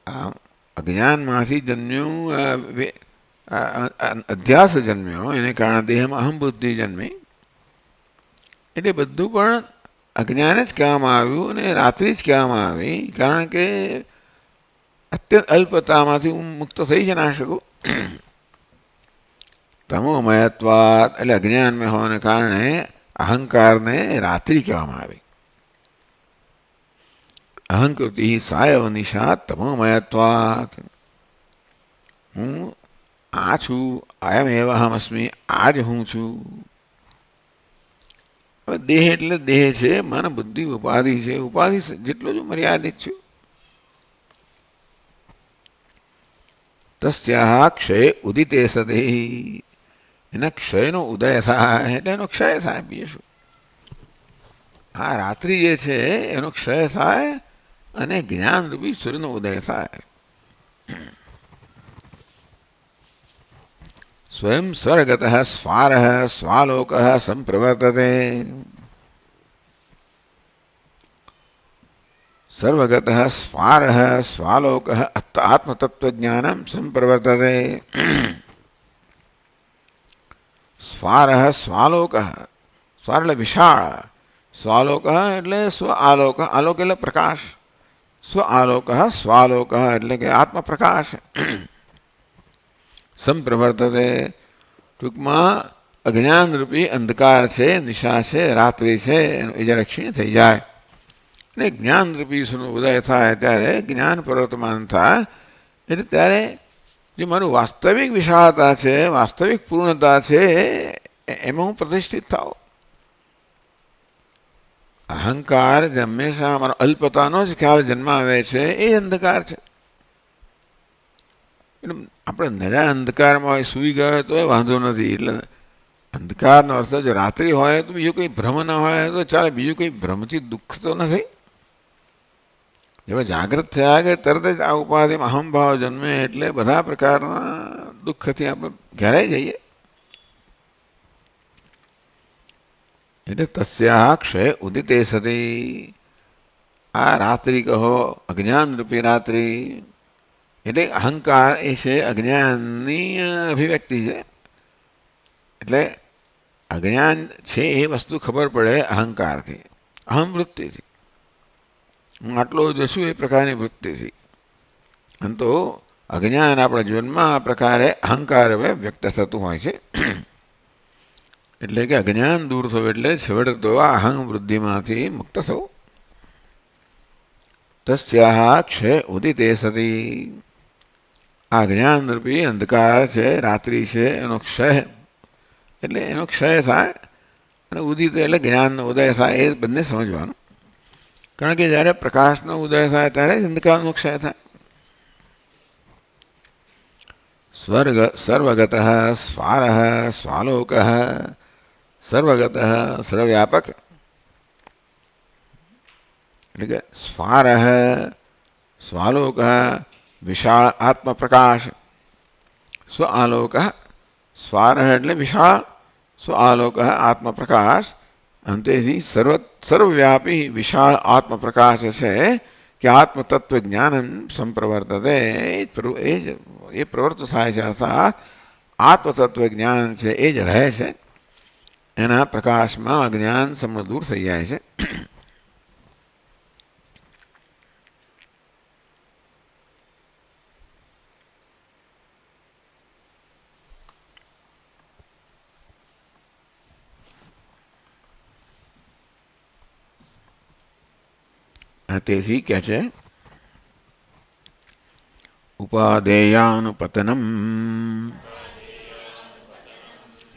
આમ અજ્ઞાનમાંથી જન્મ્યું અધ્યાસ જન્મ્યો, એને કારણે દેહમાં અહંબુદ્ધિ જન્મી. એટલે બધું પણ અજ્ઞાન જ કહેવામાં આવ્યું અને રાત્રિ જ કહેવામાં આવી. કારણ કે અત્યંત અલ્પતામાંથી હું મુક્ત થઈ જ ના શકું. તમોમયત્વાત એટલે અજ્ઞાનમય હોવાને કારણે અહંકારને રાત્રિ કહેવામાં આવી. અહંકૃતિ સાયવ નિશા તમોમયત્વાત. હું આ છું, અયમ એવ અહમસ્મી, આ જ હું છું. હવે દેહ એટલે દેહ છે, મન બુદ્ધિ ઉપાધિ છે. ઉપાધિ જેટલો જ મર્યાદિત છું. તસ્યા ક્ષય ઉદિતે સદે, એના ક્ષયનો ઉદય થાય એટલે એનો ક્ષય થાય. બીજું શું? આ રાત્રિ જે છે એનો ક્ષય થાય અને જ્ઞાનરૂપી સૂર્યનો ઉદય થાય. સ્વયં સ્વર્ગત સ્વાર સ્વાલોક સંપ્રવર્તતે. સર્વગત સ્વાર સ્વાલોક આત્મતત્વજ્ઞાનમ સંપ્રવર્તતે. સ્વાર સ્વાલોક, સ્વાર એટલે વિશાળ, સ્વાલોક એટલે સ્વ આલોક, આલોક એટલે પ્રકાશ, સ્વ આલોક સ્વાલોક એટલે કે આત્મપ્રકાશ. સંપ્રવર્તતે ટૂંકમાં અજ્ઞાનરૂપી અંધકાર છે, નિશા છે, રાત્રિ છે, એનું એ જ્યારે ક્ષીણ થઈ જાય અને જ્ઞાનરૂપી સૂર્યનો ઉદય થાય ત્યારે જ્ઞાન પ્રવર્તમાન થાય. એટલે ત્યારે જે મારું વાસ્તવિક વિશાળતા છે, વાસ્તવિક પૂર્ણતા છે, એમાં હું પ્રતિષ્ઠિત થાવ. અહંકાર જે હંમેશા અમારો અલ્પતાનો જ ખ્યાલ જન્માવે છે એ અંધકાર છે. એટલે આપણે નરા અંધકારમાં હોય, સૂઈ ગયો તો એ વાંધો નથી. એટલે અંધકારનો અર્થ જો રાત્રિ હોય તો બીજું કંઈ ભ્રમ ન હોય તો ચાલે. બીજું કંઈ ભ્રમથી દુઃખ તો નથી. જેવા જાગૃત થયા કે તરત જ આ ઉપાધિમાં અહમભાવ જન્મે એટલે બધા પ્રકારના દુઃખથી આપણે ઘેરાઈ જઈએ. એટલે તસ્યા ક્ષય ઉદિતે સતી. આ રાત્રિ કહો, અજ્ઞાનરૂપી રાત્રિ એટલે અહંકાર એ છે અજ્ઞાનની અભિવ્યક્તિ છે. એટલે અજ્ઞાન છે એ વસ્તુ ખબર પડે અહંકારથી, અહમ વૃત્તિથી. હું આટલો જ છું એ પ્રકારની વૃત્તિથી. અને તો અજ્ઞાન આપણા જીવનમાં આ પ્રકારે અહંકાર વ્યક્ત થતું હોય છે. એટલે કે અજ્ઞાન દૂર થવું એટલે છેવટે તો આ અહં વૃદ્ધિમાંથી મુક્ત થવું. તસ્યા ક્ષય ઉદિતે સતી. આ જ્ઞાનરૂપી અંધકાર છે, રાત્રિ છે, એનો ક્ષય એટલે એનો ક્ષય થાય અને ઉદિત એટલે જ્ઞાનનો ઉદય થાય. એ બંને સમજવાનું. કારણ કે જ્યારે પ્રકાશનો ઉદય થાય ત્યારે જ અંધકારનો ક્ષય થાય. સર્વગત સ્વાર સ્વાલોક, સર્વગત સર્વવ્યાપક એટલે કે સ્વાર સ્વાલોક વિશાળ આત્મપ્રકાશ, સ્વ આલોક સ્વાર એટલે વિશાળ, સ્વ આલોક આત્મપ્રકાશ. અંતેથી સર્વવ્યાપી વિશાળ આત્મપ્રકાશ છે કે આત્મતત્વ જ્ઞાન સંપ્રવર્તતે. એ પ્રવૃત્ત થાય છે, અર્થાત આત્મતત્વ જ્ઞાન છે એ જ રહે છે. એના પ્રકાશમાં અજ્ઞાન સમૂળ દૂર થઈ જાય છે. તેથી કે છે ઉપાદેયાનુપતનમ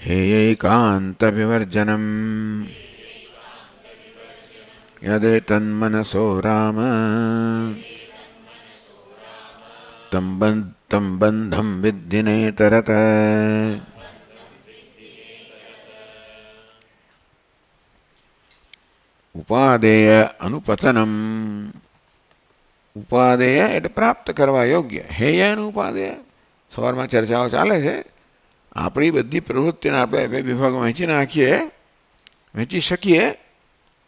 હેયૈકાંત વિવર્જનમ યદેતન્મનસો રામ તમ બંધમ વિદ્ધિ નેતરત. ઉપાદેય અનુપતનમ. ઉપાદેય એટલે પ્રાપ્ત કરવા યોગ્ય. હેય એનું ઉપાદેય. સવારમાં ચર્ચાઓ ચાલે છે. આપણી બધી પ્રવૃત્તિને આપણે બે વિભાગમાં વહેંચી શકીએ.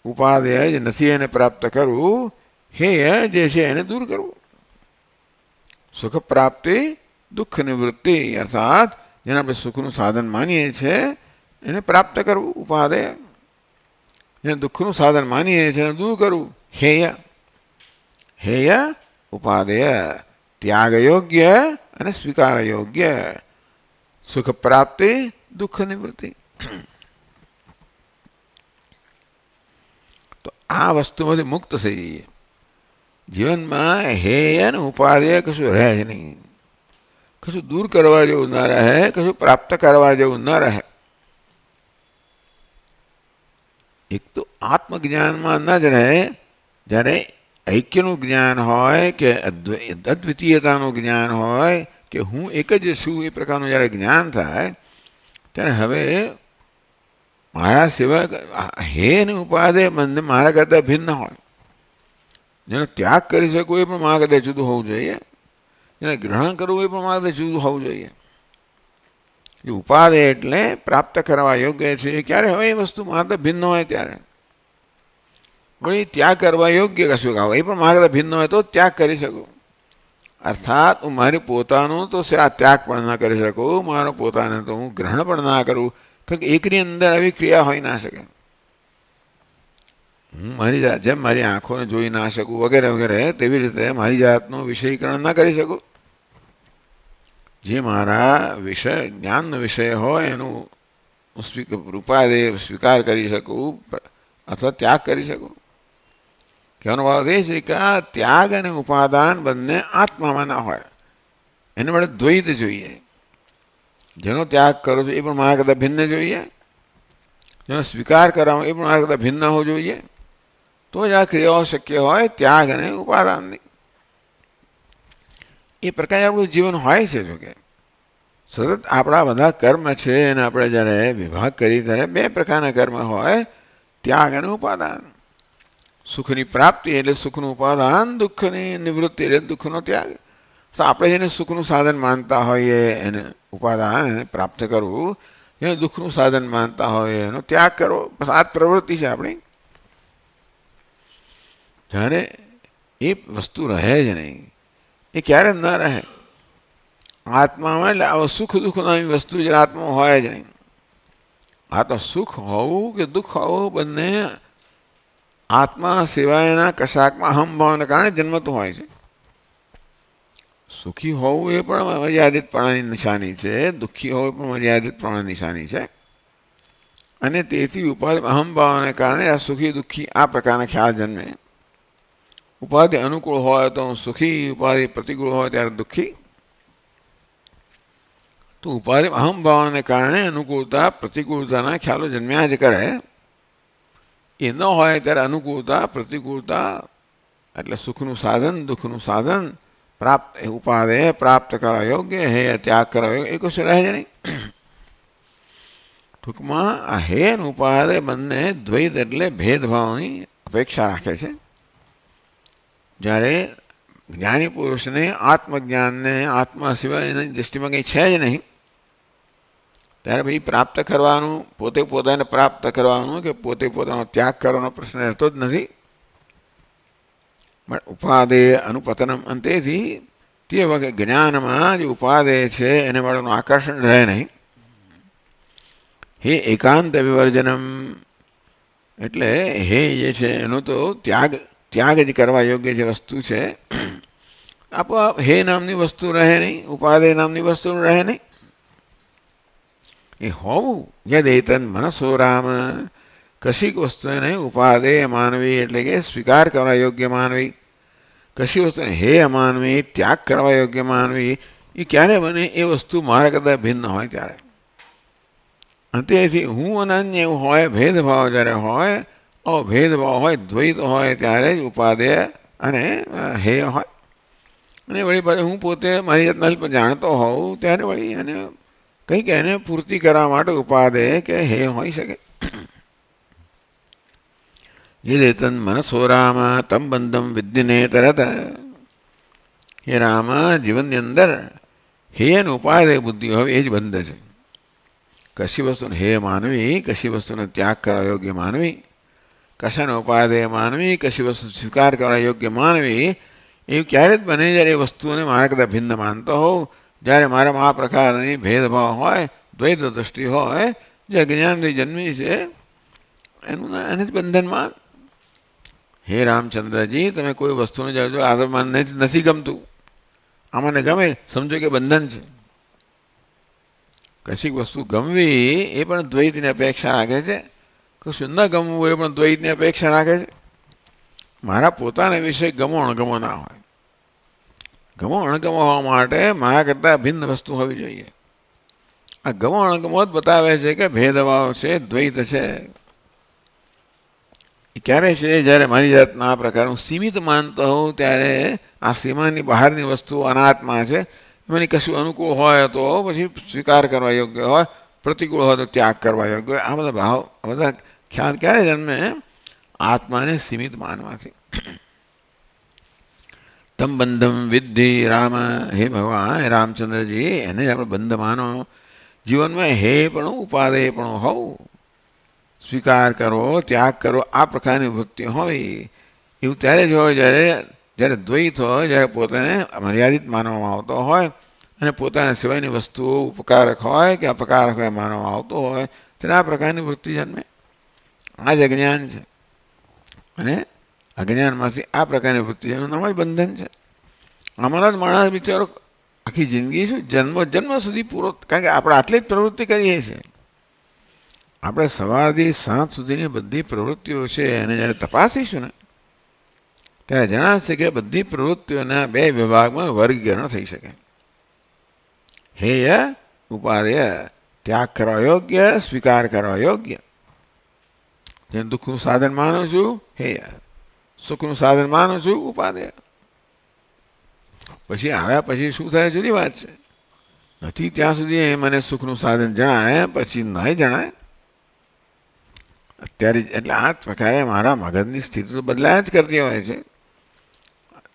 ઉપાદેય જે નથી એને પ્રાપ્ત કરવું, હેય જે છે એને દૂર કરવું. સુખ પ્રાપ્તિ, દુઃખ નિવૃત્તિ અર્થાત જેને આપણે સુખનું સાધન માનીએ છીએ એને પ્રાપ્ત કરવું ઉપાદેય. જેને દુઃખનું સાધન માનીએ છીએ એને દૂર કરવું હેય. હેય ઉપાદેય ત્યાગ યોગ્ય અને સ્વીકાર યોગ્ય. સુખ પ્રાપ્તિ દુઃખ નિવૃત્તિ. તો આ વસ્તુમાંથી મુક્ત થઈ જઈએ. જીવનમાં હેય અને ઉપાદેય કશું રહે જ નહીં. કશું દૂર કરવા જેવું ન રહે, કશું પ્રાપ્ત કરવા જેવું ન રહે. એક તો આત્મજ્ઞાનમાં ન જ રહે. જ્યારે ઐક્યનું જ્ઞાન હોય કે અદ્વિતીયતાનું જ્ઞાન હોય કે હું એક જ છું એ પ્રકારનું જ્યારે જ્ઞાન થાય ત્યારે હવે મારા સિવાય હે ને ઉપાદે મને મારા કરતાં ભિન્ન હોય. જેનો ત્યાગ કરી શકું એ પણ મારા કરતાં જુદું હોવું જોઈએ. જેને ગ્રહણ કરવું એ પણ મારા કરતાં જુદું હોવું જોઈએ. ઉપાદે એટલે પ્રાપ્ત કરવા યોગ્ય છે ક્યારે હોય એ વસ્તુ મારા કરતાં ભિન્ન હોય ત્યારે. વળી ત્યાગ કરવા યોગ્ય કશું કાવ એ પણ મારા કરતાં ભિન્ન હોય તો ત્યાગ કરી શકું. અર્થાત હું મારી પોતાનું તો આ ત્યાગ પણ ના કરી શકું, મારો પોતાને તો હું ગ્રહણ પણ ના કરું. કારણ કે એકની અંદર આવી ક્રિયા હોઈ ના શકે. હું મારી જાત જેમ મારી આંખોને જોઈ ના શકું વગેરે વગેરે તેવી રીતે મારી જાતનું વિષયીકરણ ના કરી શકું. જે મારા વિષય જ્ઞાનનો વિષય હોય એનું ઉપાદે સ્વીકાર કરી શકું અથવા ત્યાગ કરી શકું. કહેવાનો ભાવ એ છે કે આ ત્યાગ અને ઉપાદાન બંને આત્મામાં ના હોય. એને માટે દ્વૈત જોઈએ. જેનો ત્યાગ કરો છો એ પણ મારા કરતાં ભિન્ન જોઈએ, જેનો સ્વીકાર કરાવો એ પણ મારા કરતાં ભિન્ન હોવું જોઈએ. તો જ આ ક્રિયાઓ શક્ય હોય ત્યાગ અને ઉપાદાનની. એ પ્રકારે આપણું જીવન હોય છે. જોકે સતત આપણા બધા કર્મ છે અને આપણે જ્યારે વિભાગ કરી ત્યારે બે પ્રકારના કર્મ હોય, ત્યાગ અને ઉપાદાન. સુખની પ્રાપ્તિ એટલે સુખનું ઉપાદાન, દુઃખની નિવૃત્તિ એટલે દુઃખનો ત્યાગ. તો આપણે જેને સુખનું સાધન માનતા હોઈએ એને ઉપાદાન એને પ્રાપ્ત કરવું, એને દુઃખનું સાધન માનતા હોઈએ એનો ત્યાગ કરવો. બસ આ જ પ્રવૃત્તિ છે આપણી. જ્યારે એ વસ્તુ રહે જ નહીં એ ક્યારે ન રહે આત્મામાં. એટલે આવો સુખ દુઃખ નાની વસ્તુ જ આત્મામાં હોય જ નહીં. આ તો સુખ હોવું કે દુઃખ હોવું બંને આત્મા સિવાયના કશાકમાં અહમભાવને કારણે જન્મતું હોય છે. સુખી હોવું એ પણ મર્યાદિતપણાની નિશાની છે, દુઃખી હોવું પણ મર્યાદિતપણાની નિશાની છે. અને તેથી ઉપાધિ અહમભાવને કારણે આ સુખી દુઃખી આ પ્રકારના ખ્યાલ જન્મે. ઉપાધિ અનુકૂળ હોય તો સુખી, ઉપાધિ પ્રતિકૂળ હોય ત્યારે દુઃખી. તો ઉપાધિ અહમભાવને કારણે અનુકૂળતા પ્રતિકૂળતાના ખ્યાલો જન્મ્યા જ કરે. એ ન હોય ત્યારે અનુકૂળતા પ્રતિકૂળતા એટલે સુખનું સાધન દુઃખનું સાધન પ્રાપ્ત ઉપાદે પ્રાપ્ત કરવા યોગ્ય હે ત્યાગ કરવા યોગ્ય એ કશું રહે છે નહીં. ટૂંકમાં આ હે અને ઉપાદે બંને દ્વૈત એટલે ભેદભાવની અપેક્ષા રાખે છે. જ્યારે જ્ઞાની પુરુષને આત્મજ્ઞાનને આત્મા સિવાય એની દૃષ્ટિમાં કંઈ છે જ નહીં ત્યારે પછી પ્રાપ્ત કરવાનું પોતે પોતાને પ્રાપ્ત કરવાનું કે પોતે પોતાનો ત્યાગ કરવાનો પ્રશ્ન રહેતો જ નથી. ઉપાદે અનુપતનમ અંતેથી તે વખતે જ્ઞાનમાં જે ઉપાદે છે એને વાળાનું આકર્ષણ રહે નહીં. હે એકાંત વિવર્જનમ એટલે હે જે છે એનો તો ત્યાગ જ કરવા યોગ્ય જે વસ્તુ છે આપોઆપ હે નામની વસ્તુ રહે નહીં, ઉપાદે નામની વસ્તુ રહે નહીં. એ હોવું યદેતન મનસો રામ કશીક વસ્તુને ઉપાદે માનવી એટલે કે સ્વીકાર કરવા યોગ્ય માનવી, કશી વસ્તુને હે માનવી ત્યાગ કરવા યોગ્ય માનવી. એ ક્યારે બને એ વસ્તુ મારા કરતાં ભિન્ન હોય ત્યારે. અને તેથી હું અને અન્ય એવું હોય ભેદભાવ જ્યારે હોય ભેદભાવ હોય દ્વૈત હોય ત્યારે જ ઉપાદે અને હે હોય. અને વળી પાછું હું પોતે મારી જાતના જાણતો હોઉં ત્યારે વળી એને કંઈક એને પૂર્તિ કરવા માટે ઉપાદે કે હે હોઈ શકે. યદેતન મનસો રામ તમ બંધમ વિદ્યને તરત. હે રામ જીવનની અંદર હે અને ઉપાદે બુદ્ધિ હવે એ જ બંધ છે. કશી વસ્તુને હે માનવી, કશી વસ્તુને ત્યાગ કરવા યોગ્ય માનવી, કશાને ઉપાદે માનવી, કશી વસ્તુ સ્વીકાર કરવા યોગ્ય માનવી. એવું ક્યારે જ બને જ્યારે એ વસ્તુને મારા કરતાં ભિન્ન માનતો હોઉં, જ્યારે મારામાં આ પ્રકારની ભેદભાવ હોય દ્વૈત દૃષ્ટિ હોય જે અજ્ઞાનથી જન્મી છે એનું એને જ બંધનમાં. હે રામચંદ્રજી તમે કોઈ વસ્તુને જો આદરમાન નથી ગમતું, આ મને ગમે સમજો કે બંધન છે. કશીક વસ્તુ ગમવી એ પણ દ્વૈતની અપેક્ષા રાખે છે, કશું ન ગમવું એ પણ દ્વૈતની અપેક્ષા રાખે છે. મારા પોતાના વિશે ગમો અણગમો ના હોય. ગમો અણગમો હોવા માટે મારા કરતાં ભિન્ન વસ્તુ હોવી જોઈએ. આ ગમો અણગમો જ બતાવે છે કે ભેદભાવ છે, દ્વૈત છે. ક્યારે છે? જ્યારે મારી જાતના આ પ્રકારનું સીમિત માનતો હોઉં ત્યારે આ સીમાની બહારની વસ્તુ અનાત્મા છે, એમાંની કશું અનુકૂળ હોય તો પછી સ્વીકાર કરવા યોગ્ય હોય, પ્રતિકૂળ હોય તો ત્યાગ કરવા યોગ્ય હોય. આ બધા ભાવ, આ બધા ખ્યાલ ક્યારે જન્મે? આત્માને સીમિત માનવાથી. તમ બંધમ વિદ્ધિ રામ, હે ભગવાન રામચંદ્રજી, એને જ આપણે બંધ માનો. જીવનમાં હે પણ ઉપાદેય પણ હોવું, સ્વીકાર કરો, ત્યાગ કરો, આ પ્રકારની વૃત્તિ હોય. એવું ત્યારે જ હોય જ્યારે દ્વૈત હોય, જ્યારે પોતાને મર્યાદિત માનવામાં આવતો હોય અને પોતાના સિવાયની વસ્તુઓ ઉપકારક હોય કે અપકારક હોય માનવામાં આવતો હોય, ત્યારે આ પ્રકારની વૃત્તિ જન્મે. આ જ અજ્ઞાન છે. અને અજ્ઞાનમાંથી આ પ્રકારની વૃત્તિ જેનું નામ જ બંધન છે. અમારા જ માણસ બિચારો આખી જિંદગી શું જન્મ સુધી પૂરો, કારણ કે આપણે આટલી જ પ્રવૃત્તિ કરીએ છીએ. આપણે સવારથી સાંજ સુધીની બધી પ્રવૃત્તિઓ છે એને જ્યારે તપાસીશું ને ત્યારે જણાશે કે બધી પ્રવૃત્તિઓના બે વિભાગમાં વર્ગીકરણ થઈ શકે. હેય, ઉપાદેય, ત્યાગ કરવા યોગ્ય, સ્વીકાર કરવા યોગ્ય. જે દુઃખનું સાધન માનું છું હેય, સુખનું સાધન માનું છું ઉપાદેય. પછી આવ્યા પછી શું થાય જુદી વાત છે. નથી ત્યાં સુધી મને સુખનું સાધન જણાય, પછી નહીં જણાય. અત્યારે એટલે આ પ્રકારે મારા મગજની સ્થિતિ તો બદલાયા જ કરતી હોય છે.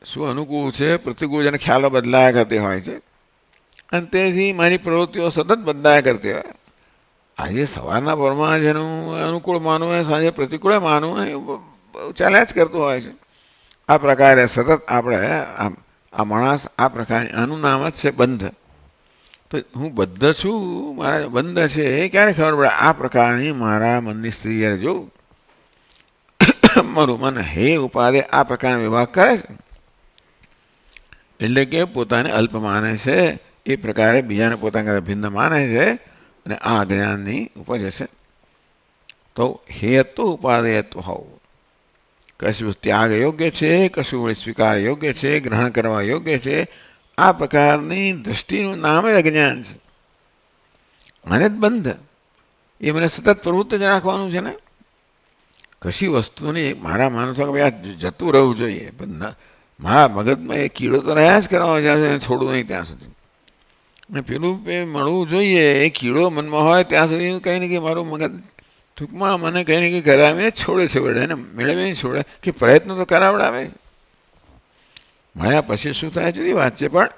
શું અનુકૂળ છે, પ્રતિકૂળ જેને ખ્યાલો બદલાયા કરતી હોય છે. અને તેથી મારી પ્રવૃત્તિઓ સતત બદલાયા કરતી હોય. આજે સવારના પરમાં જેનું અનુકૂળ માનવું હોય, સાંજે પ્રતિકૂળ માનવું હોય, ચાલ્યા જ કરતું હોય છે. આ પ્રકારે સતત આપણે આ માણસ આ પ્રકારની, આનું નામ જ છે બંધ. તો હું બદ્ધ છું, મારા બંધ છે એ ક્યારે ખબર પડે? આ પ્રકારની મારા મનની સ્થિતિ જ્યારે જોઉં, મારું મન હે ઉપાદે આ પ્રકારનો વિભાગ કરે છે, એટલે કે પોતાને અલ્પ માને છે, એ પ્રકારે બીજાને પોતાના કરતાં ભિન્ન માને છે અને આ જ્ઞાનની ઉપજ છે. તો હેતુ ઉપાદેયત્વ હોવું, કશું ત્યાગ યોગ્ય છે, કશું વળી સ્વીકાર યોગ્ય છે, ગ્રહણ કરવા યોગ્ય છે, આ પ્રકારની દૃષ્ટિનું નામ જ અજ્ઞાન છે. અને જ બંધ એ મને સતત પ્રવૃત્ત જ રાખવાનું છે ને. કશી વસ્તુની મારા માનું છું કે ભાઈ આ જતું રહેવું જોઈએ, પણ મારા મગજમાં એ કીડો તો રહ્યા જ કરવા જ્યાં સુધી છોડવું નહીં ત્યાં સુધી. અને પેલું મળવું જોઈએ, એ કીડો મનમાં હોય ત્યાં સુધી કંઈ ને કંઈ મારું મગજ ટૂંકમાં મને કંઈ ને કંઈ કરાવીને છોડે છે, વડે એને મેળવીને છોડે કે પ્રયત્ન તો કરાવડાવે. મળ્યા પછી શું થાય જુદી વાત છે. પણ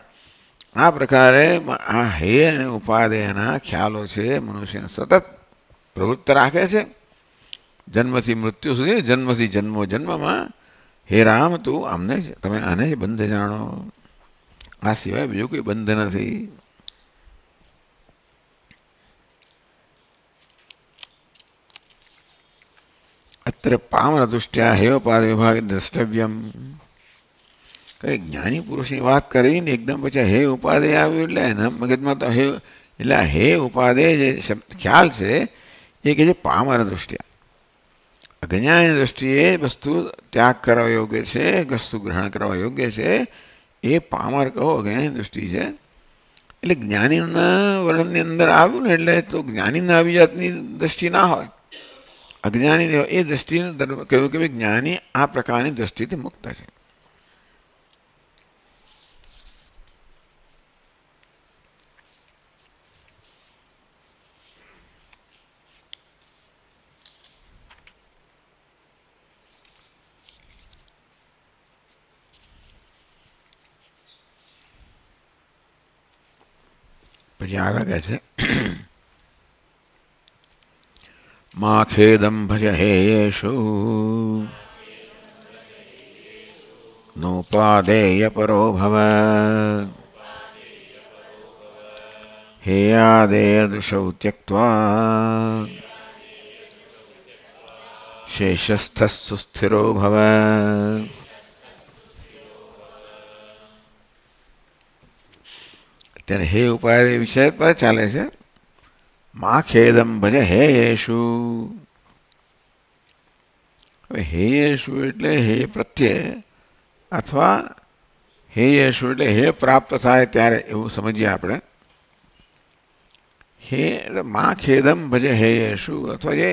આ પ્રકારે આ હે અને ઉપાદેયના ખ્યાલો છે મનુષ્યને સતત પ્રવૃત્ત રાખે છે જન્મથી મૃત્યુ સુધી, જન્મથી જન્મો જન્મમાં. હે રામ, તું અમને જ, તમે આને જ બંધ જાણો, આ સિવાય બીજું કોઈ બંધ નથી. અત્ર પામર દૃષ્ટ્યા હેવપાદ વિભાગ દ્રષ્ટવ્યમ. કઈ જ્ઞાની પુરુષની વાત કરવી ને એકદમ પછી હે ઉપાદે આવ્યું એટલે એના મગજમાં તો હે, એટલે હે ઉપાદે જે ખ્યાલ છે એ કે છે પામર દૃષ્ટિયા. અજ્ઞાની દૃષ્ટિએ વસ્તુ ત્યાગ કરવા યોગ્ય છે, વસ્તુ ગ્રહણ કરવા યોગ્ય છે, એ પામર કહો અજ્ઞાની દૃષ્ટિ છે. એટલે જ્ઞાનીના વર્ણનની અંદર આવ્યું ને એટલે તો જ્ઞાનીના આવી જાતની દૃષ્ટિ ના હોય. અજ્ઞાની એ દૃષ્ટિને કહ્યું કે જ્ઞાની આ પ્રકારની દૃષ્ટિથી મુક્ત છે. પછી આગળ કહે છે મા ખેદમ ભજ હેયેષુ નોપાદેય પરો ભવ હેયાદેય દૃશૌ ત્યક્ત્વા શેષસ્થસ્સુ સ્થિરો ભવ. ત્યારે હે ઉપાય વિષય પર ચાલે છે. મા ખેદમ ભજ હેયેષુ. હવે હેયેષુ એટલે હે પ્રત્યે, અથવા હેયેષુ એટલે હે પ્રાપ્ત થાય ત્યારે, એવું સમજીએ આપણે. હે એટલે મા ખેદમ ભજ હેયેષુ, અથવા જે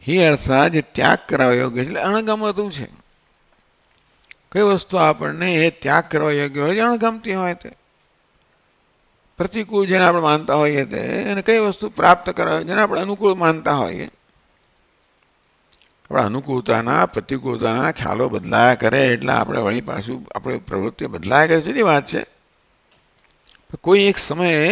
હે અર્થાત જે ત્યાગ કરવા યોગ્ય છે, એટલે અણગમતું છે. કઈ વસ્તુ આપણને એ ત્યાગ કરવા યોગ્ય હોય, અણગમતી હોય તે પ્રતિકૂળ જેને આપણે માનતા હોઈએ તે, અને કઈ વસ્તુ પ્રાપ્ત કરવા જેને આપણે અનુકૂળ માનતા હોઈએ. આપણા અનુકૂળતાના પ્રતિકૂળતાના ખ્યાલો બદલાયા કરે એટલે આપણે વળી પાછું આપણે પ્રવૃત્તિ બદલાયા કરે, જુદી વાત છે. કોઈ એક સમયે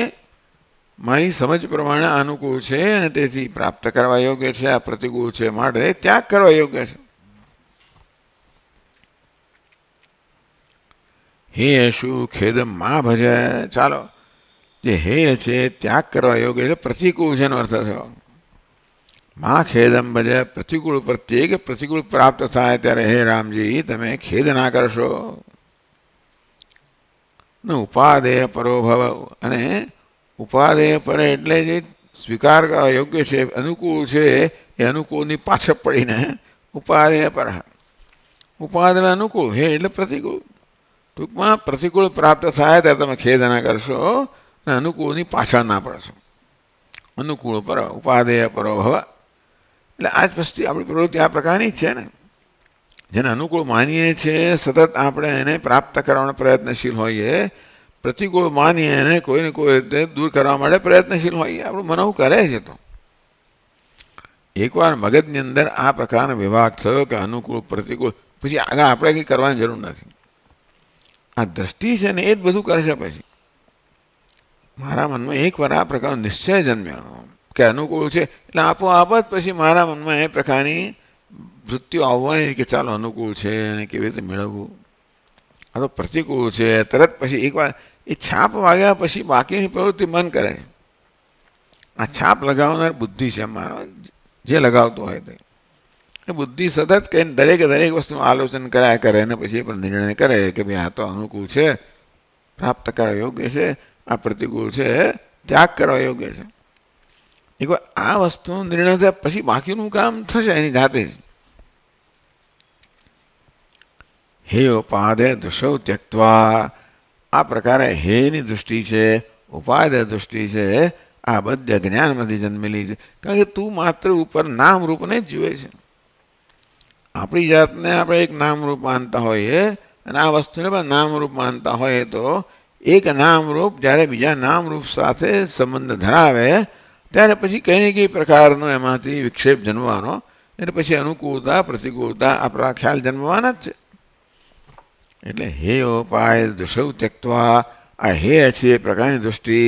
મારી સમજ પ્રમાણે અનુકૂળ છે અને તેથી પ્રાપ્ત કરવા યોગ્ય છે, આ પ્રતિકૂળ છે માટે ત્યાગ કરવા યોગ્ય છે. હે શું ખેદમ મા ભજે, ચાલો જે હે છે ત્યાગ કરવા યોગ્ય છે, પ્રતિકૂળ છે એનો અર્થ થયો. મા ખેદમ ભજે, પ્રતિકૂળ પ્રત્યે કે પ્રતિકૂળ પ્રાપ્ત થાય ત્યારે હે રામજી તમે ખેદ ના કરશો. ઉપાદેય પરોભવ, અને ઉપાદેય પર એટલે જે સ્વીકાર કરવા યોગ્ય છે, અનુકૂળ છે, એ અનુકૂળની પાછળ પડીને ઉપાદેય પર. ઉપાદેય અનુકૂળ, હે એટલે પ્રતિકૂળ. ટૂંકમાં પ્રતિકૂળ પ્રાપ્ત થાય ત્યારે તમે ખેદ ના કરશો અને અનુકૂળની પાછળ ના પડશો. અનુકૂળ પર ઉપાદેય પરોભવ, એટલે આ જ વસ્તુ આપણી પ્રવૃત્તિ આ પ્રકારની જ છે ને. જેને અનુકૂળ માનીએ છીએ સતત આપણે એને પ્રાપ્ત કરવાનો પ્રયત્નશીલ હોઈએ, પ્રતિકૂળ માનીએ એને કોઈને કોઈ રીતે દૂર કરવા માટે પ્રયત્નશીલ હોઈએ. આપણું મન કરે છે. તો એકવાર મગજની અંદર આ પ્રકારનો વિભાગ થયો કે અનુકૂળ પ્રતિકૂળ, પછી આગળ આપણે કંઈ કરવાની જરૂર નથી. આ દ્રષ્ટિ છે ને એ જ બધું કરશે. પછી મારા મનમાં એકવાર આ પ્રકારનો નિશ્ચય જન્મ્યો કે અનુકૂળ છે, એટલે આપોઆપ જ પછી મારા મનમાં એ પ્રકારની વૃત્તિઓ આવવાની કે ચાલો અનુકૂળ છે અને કેવી રીતે મેળવવું. આ તો પ્રતિકૂળ છે, તરત પછી એકવાર એ છાપ વાગ્યા પછી બાકીની પ્રવૃત્તિ મન કરે છે. આ છાપ લગાવનાર બુદ્ધિ છે મારો, જે લગાવતો હોય તે. એ બુદ્ધિ સતત કહીને દરેકે દરેક વસ્તુનું આલોચન કર્યા કરે અને પછી એ પણ નિર્ણય કરે કે ભાઈ આ તો અનુકૂળ છે, પ્રાપ્ત કરવા યોગ્ય છે, આ પ્રતિકૂળ છે, ત્યાગ કરવા યોગ્ય છે. એકવાર આ વસ્તુનો નિર્ણય થાય પછી બાકીનું કામ થશે એની જાતે જ. હે ઉપાદે દુષૌ ત્યક્ત્વા, આ પ્રકારે હેની દૃષ્ટિ છે, ઉપાદય દૃષ્ટિ છે, આ બધે જ્ઞાનમાંથી જન્મેલી છે. કારણ કે તું માત્ર ઉપર નામ રૂપને જ જુએ છે. આપણી જાતને આપણે એક નામરૂપ માનતા હોઈએ અને આ વસ્તુને પણ નામરૂપ માનતા હોઈએ, તો એક નામરૂપ જ્યારે બીજા નામરૂપ સાથે સંબંધ ધરાવે ત્યારે પછી કંઈ ને કંઈ પ્રકારનો એમાંથી વિક્ષેપ જન્મવાનો, એટલે પછી અનુકૂળતા પ્રતિકૂળતા આપણા ખ્યાલ જન્મવાના જ છે. એટલે હે ઉપાય દુષૌ ત્યક્ત્વા, આ હે છે એ પ્રકારની દૃષ્ટિ,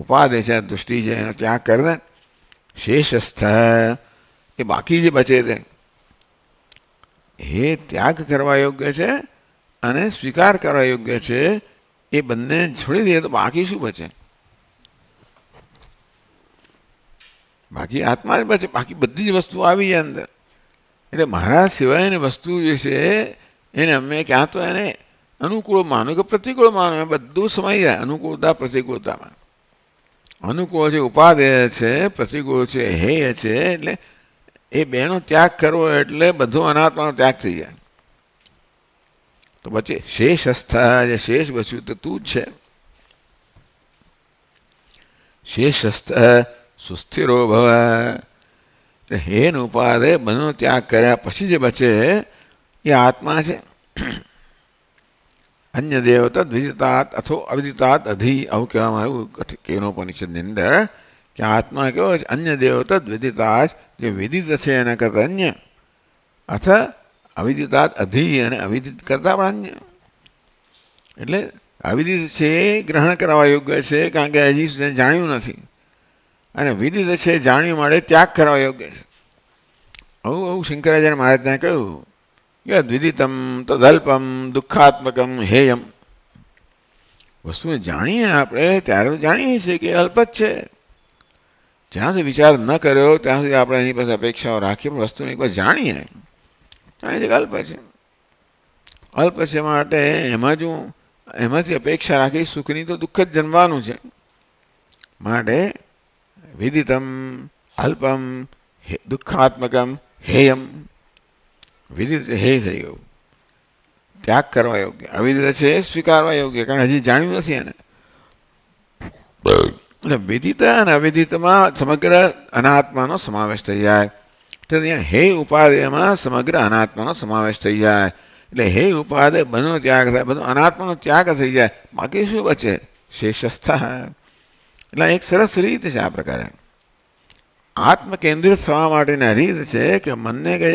ઉપાદેશ દૃષ્ટિ છે એનો ત્યાગ કરી દે. શેષસ્થ, એ બાકી જે બચે તે હે ત્યાગ કરવા યોગ્ય છે અને સ્વીકાર કરવા યોગ્ય છે, એ બંને છોડી દઈએ તો બાકી શું બચે? બાકી આત્મા જ બચે. બાકી બધી જ વસ્તુ આવી જાય અંદર. એટલે મારા સિવાયની વસ્તુ જે છે એને અમે ક્યાં તો એને અનુકૂળ માનો કે પ્રતિકૂળ માનો, એ બધું સમાઈ જાય અનુકૂળતા પ્રતિકૂળતામાં. અનુકૂળ છે ઉપાદેય છે, પ્રતિકૂળ છે હેય છે, એટલે એ બેનો ત્યાગ કરવો એટલે બધો અનાત્માનો ત્યાગ થઈ જાય. તો બચે શેષસ્થ, જે શેષ બચ્યું તો તું જ છે. શેષસ્થ સુસ્થિરો ભવ, હેન ઉપાદે બનો ત્યાગ કર્યા પછી જે બચે એ આત્મા છે. અન્ય દેવ તદ વિદિતાત અથો અવિદિતાત અધિ, આવું કહેવામાં આવ્યું કેનોપનિષદની અંદર કે આત્મા કેવો છે? અન્ય દેવ તદ વિદિતાત, જે વિદિત છે એના કરતા અન્ય, અથ અવિદિતાત અધિ, અને અવિદિત કરતા પણ અન્ય. એટલે અવિદિત છે એ ગ્રહણ કરવા યોગ્ય છે કારણ કે હજી સુધી જાણ્યું નથી, અને વિદિત છે જાણ્યું માટે ત્યાગ કરવા યોગ્ય છે. આવું શંકરાચાર્ય મહારાજ ત્યાં કહ્યું કે દ્વિદિતમ તદલ્પમ દુઃખાત્મકમ હેયમ. વસ્તુને જાણીએ આપણે ત્યારે તો જાણીએ છીએ કે અલ્પ જ છે. જ્યાં સુધી વિચાર ન કર્યો ત્યાં સુધી આપણે એની પાસે અપેક્ષાઓ રાખીએ, પણ વસ્તુને એકવાર જાણીએ કે અલ્પ છે. અલ્પ છે માટે એમાંથી અપેક્ષા રાખી સુખની તો દુઃખ જ જન્મવાનું છે. માટે વિદિતમ અલ્પમ દુઃખાત્મકમ હેયમ. વિદિત હે થઈ ગયું, ત્યાગ કરવા યોગ્ય. અવિદિત છે સ્વીકારવા યોગ્ય, કારણ હજી જાણ્યું નથી એને. એટલે વિદિત અને અવિદિતમાં સમગ્ર અનાત્માનો સમાવેશ થઈ જાય. તો ત્યાં હે ઉપાદેયમાં સમગ્ર અનાત્માનો સમાવેશ થઈ જાય. એટલે હે ઉપાદે બધો ત્યાગ થાય, બધો અનાત્માનો ત્યાગ થઈ જાય. બાકી શું બચે? શેષસ્થા. એટલે એક સરસ રીત છે. આ પ્રકારે આત્મ કેન્દ્રિત થવા માટેની રીત છે કે મનને કહે